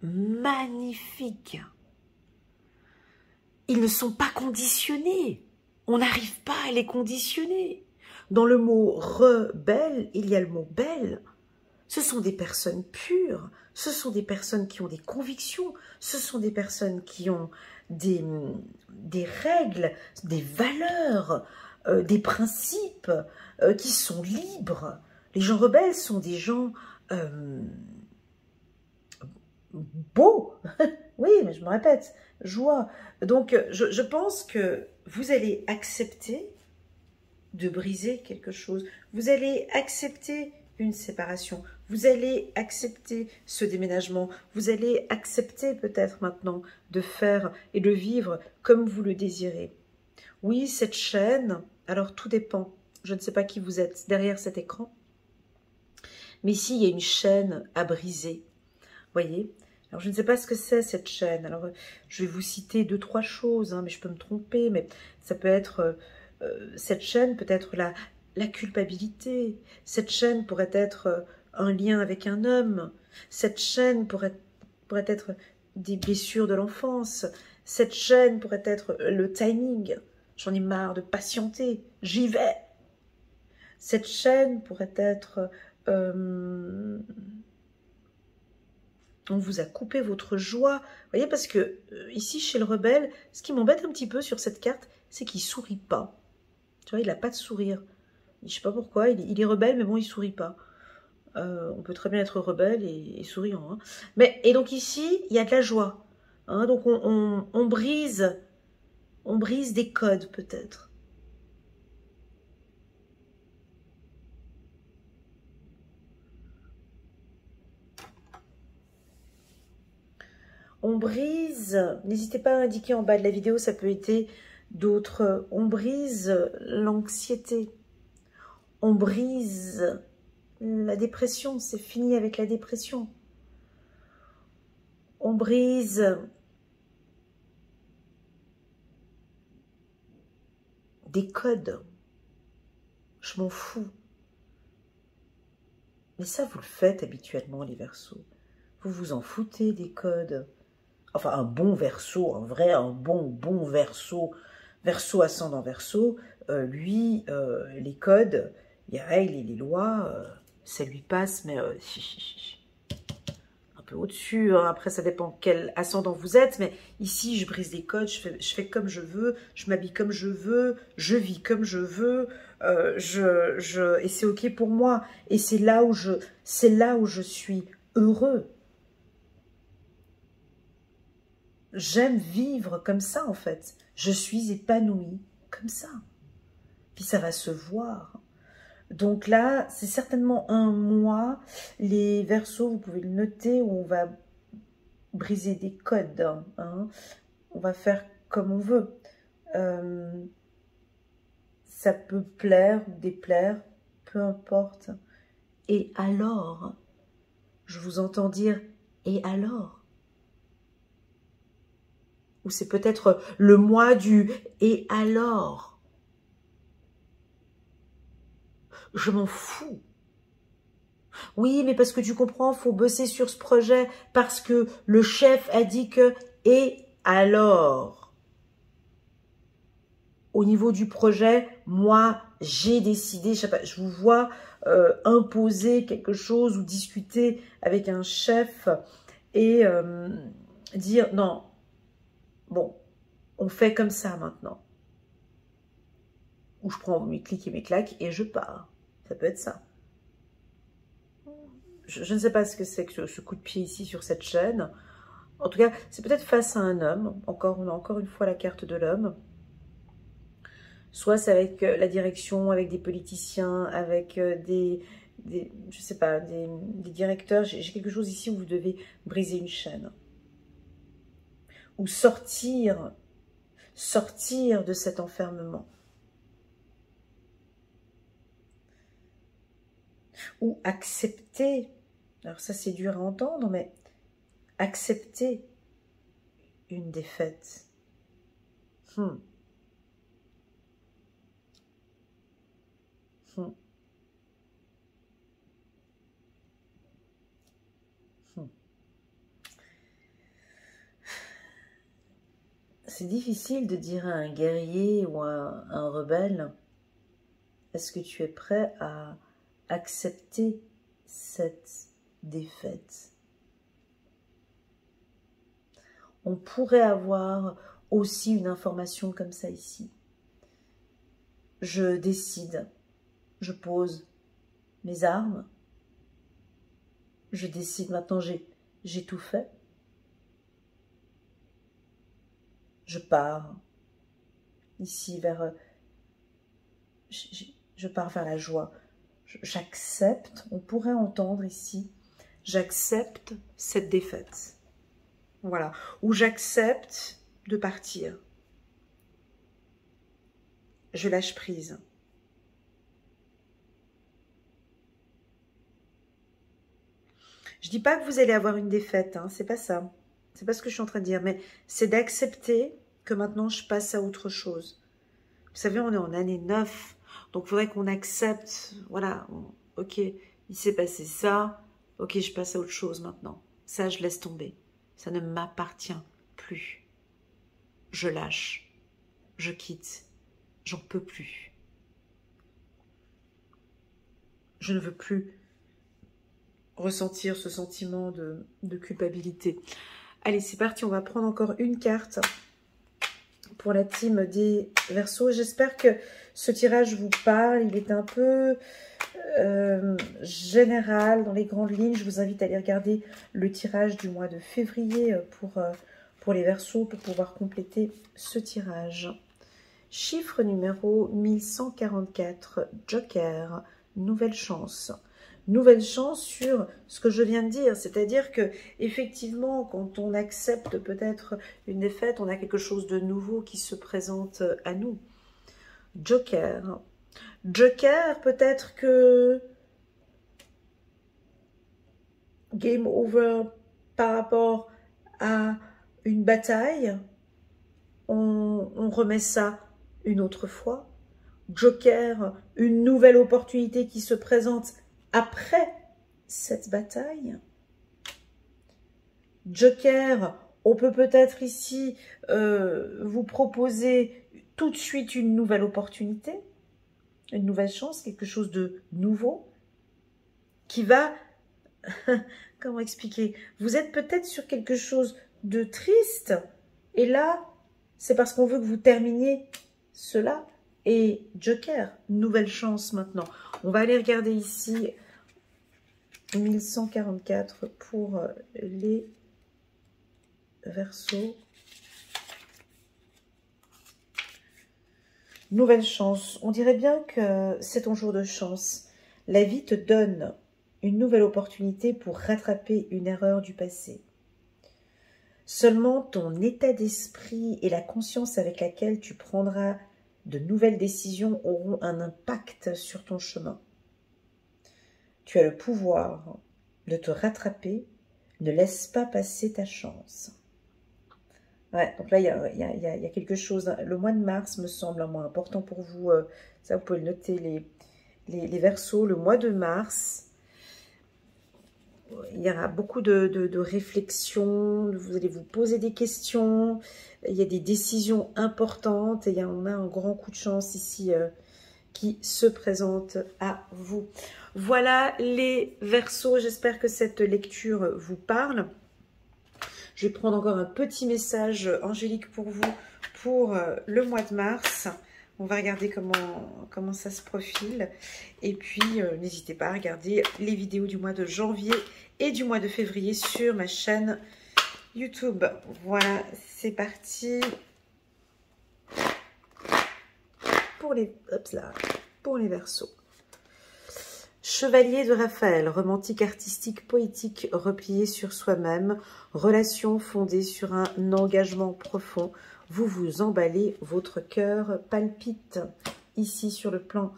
[SPEAKER 1] magnifiques. Ils ne sont pas conditionnés. On n'arrive pas à les conditionner. Dans le mot rebelle, il y a le mot belle. Ce sont des personnes pures, ce sont des personnes qui ont des convictions, ce sont des personnes qui ont des règles, des valeurs, des principes, qui sont libres. Les gens rebelles sont des gens beaux. Oui, mais je me répète, joie. Donc, je pense que vous allez accepter de briser quelque chose. Vous allez accepter une séparation. Vous allez accepter ce déménagement. Vous allez accepter peut-être maintenant de faire et de vivre comme vous le désirez. Oui, cette chaîne, alors tout dépend. Je ne sais pas qui vous êtes derrière cet écran. Mais ici, il y a une chaîne à briser. Voyez? Alors, je ne sais pas ce que c'est cette chaîne. Alors, je vais vous citer 2-3 choses, hein, mais je peux me tromper. Mais ça peut être... cette chaîne peut être la culpabilité. Cette chaîne pourrait être un lien avec un homme. Cette chaîne pourrait être des blessures de l'enfance. Cette chaîne pourrait être le timing. J'en ai marre de patienter. J'y vais. Cette chaîne pourrait être... on vous a coupé votre joie. Vous voyez, parce que ici, chez le rebelle, ce qui m'embête un petit peu sur cette carte, c'est qu'il ne sourit pas. Tu vois, il n'a pas de sourire. Je ne sais pas pourquoi, il est rebelle, mais bon, il ne sourit pas. On peut très bien être rebelle et souriant. Hein. Et donc ici, il y a de la joie. Hein, donc on brise des codes peut-être. On brise, n'hésitez pas à indiquer en bas de la vidéo, ça peut être d'autres. On brise l'anxiété. On brise la dépression, c'est fini avec la dépression. On brise des codes. Je m'en fous. Mais ça, vous le faites habituellement, les Verseaux. Vous vous en foutez des codes. Enfin, un bon Verseau, un bon Verseau, Verseau ascendant Verseau, lui, les codes, les règles et les lois, ça lui passe, mais un peu au-dessus. Hein. Après, ça dépend quel ascendant vous êtes, mais ici, je brise les codes, je fais comme je veux, je m'habille comme je veux, je vis comme je veux, et c'est ok pour moi. Et c'est là où je suis heureux. J'aime vivre comme ça, en fait. Je suis épanouie comme ça. Puis ça va se voir. Donc là, c'est certainement un mois. Les Verseaux, vous pouvez le noter, où on va briser des codes. Hein. On va faire comme on veut. Ça peut plaire, déplaire, peu importe. Et alors, je vous entends dire, et alors? Ou c'est peut-être le mois du « et alors ?» Je m'en fous. Oui, mais parce que tu comprends, faut bosser sur ce projet parce que le chef a dit que « et alors ?» Au niveau du projet, moi, j'ai décidé, je sais pas, je vous vois imposer quelque chose ou discuter avec un chef et dire « non, bon, on fait comme ça maintenant. » Ou je prends mes clics et mes claques et je pars. Ça peut être ça. Je ne sais pas ce que c'est que ce coup de pied ici sur cette chaîne. En tout cas, c'est peut-être face à un homme. On a encore une fois la carte de l'homme. Soit c'est avec la direction, avec des politiciens, avec je sais pas, des directeurs. J'ai quelque chose ici où vous devez briser une chaîne. Ou sortir de cet enfermement. Ou accepter, alors ça c'est dur à entendre, mais accepter une défaite.
[SPEAKER 2] c'est difficile de dire à un guerrier ou à un rebelle, est-ce que tu es prêt à accepter cette défaite? On pourrait avoir aussi une information comme ça ici. Je décide, je pose mes armes, je décide maintenant, j'ai tout fait. Je pars ici vers... Je pars vers la joie. J'accepte, on pourrait entendre ici, j'accepte cette défaite. Voilà. Ou j'accepte de partir. Je lâche prise. Je dis pas que vous allez avoir une défaite, hein, c'est pas ça. C'est pas ce que je suis en train de dire, mais c'est d'accepter que maintenant je passe à autre chose. Vous savez, on est en année 9, donc il faudrait qu'on accepte, voilà, ok, il s'est passé ça, ok, je passe à autre chose maintenant. Ça, je laisse tomber. Ça ne m'appartient plus. Je lâche, je quitte, j'en peux plus. Je ne veux plus ressentir ce sentiment de culpabilité. Allez, c'est parti, on va prendre encore une carte pour la team des Verseaux. J'espère que ce tirage vous parle. Il est un peu général dans les grandes lignes. Je vous invite à aller regarder le tirage du mois de février pour les Verseaux pour pouvoir compléter ce tirage. Chiffre numéro 1144, Joker, nouvelle chance. Nouvelle chance sur ce que je viens de dire, c'est-à-dire que effectivement, quand on accepte peut-être une défaite, on a quelque chose de nouveau qui se présente à nous. Joker. Joker, peut-être que game over par rapport à une bataille, on remet ça une autre fois. Joker, une nouvelle opportunité qui se présente après cette bataille. Joker, on peut peut-être ici vous proposer tout de suite une nouvelle opportunité, une nouvelle chance, quelque chose de nouveau qui va, comment expliquer, vous êtes peut-être sur quelque chose de triste et là, c'est parce qu'on veut que vous terminiez cela. Et Joker, nouvelle chance maintenant. On va aller regarder ici 1144 pour les Verseaux. Nouvelle chance. On dirait bien que c'est ton jour de chance. La vie te donne une nouvelle opportunité pour rattraper une erreur du passé. Seulement ton état d'esprit et la conscience avec laquelle tu prendras de nouvelles décisions auront un impact sur ton chemin. Tu as le pouvoir de te rattraper. Ne laisse pas passer ta chance. Ouais, donc là, il y a quelque chose. Le mois de mars me semble un mois important pour vous. Ça, vous pouvez le noter, les Verseaux. Le mois de mars, il y aura beaucoup de réflexions. Vous allez vous poser des questions. Il y a des décisions importantes. Et on a un grand coup de chance ici qui se présente à vous. Voilà les Verseaux. J'espère que cette lecture vous parle. Je vais prendre encore un petit message angélique pour vous pour le mois de mars. On va regarder comment ça se profile. Et puis, n'hésitez pas à regarder les vidéos du mois de janvier et du mois de février sur ma chaîne YouTube. Voilà, c'est parti pour les Verseaux. Chevalier de Raphaël, romantique, artistique, poétique, replié sur soi-même, relation fondée sur un engagement profond. Vous vous emballez, votre cœur palpite. Ici, sur le plan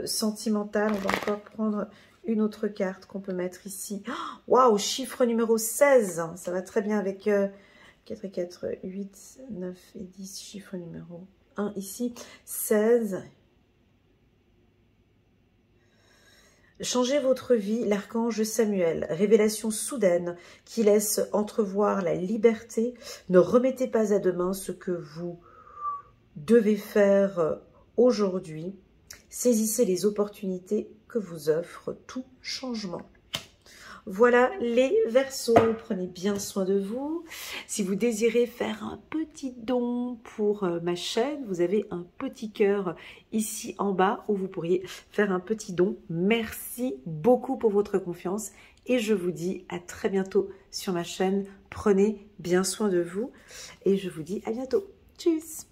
[SPEAKER 2] sentimental, on va encore prendre une autre carte qu'on peut mettre ici. Waouh, chiffre numéro 16, ça va très bien avec 4 et 4, 8, 9 et 10, chiffre numéro 1 ici, 16. Changez votre vie, l'archange Samuel, révélation soudaine qui laisse entrevoir la liberté. Ne remettez pas à demain ce que vous devez faire aujourd'hui. Saisissez les opportunités que vous offre tout changement. Voilà les Verseaux, prenez bien soin de vous. Si vous désirez faire un petit don pour ma chaîne, vous avez un petit cœur ici en bas où vous pourriez faire un petit don. Merci beaucoup pour votre confiance et je vous dis à très bientôt sur ma chaîne. Prenez bien soin de vous et je vous dis à bientôt. Tchuss!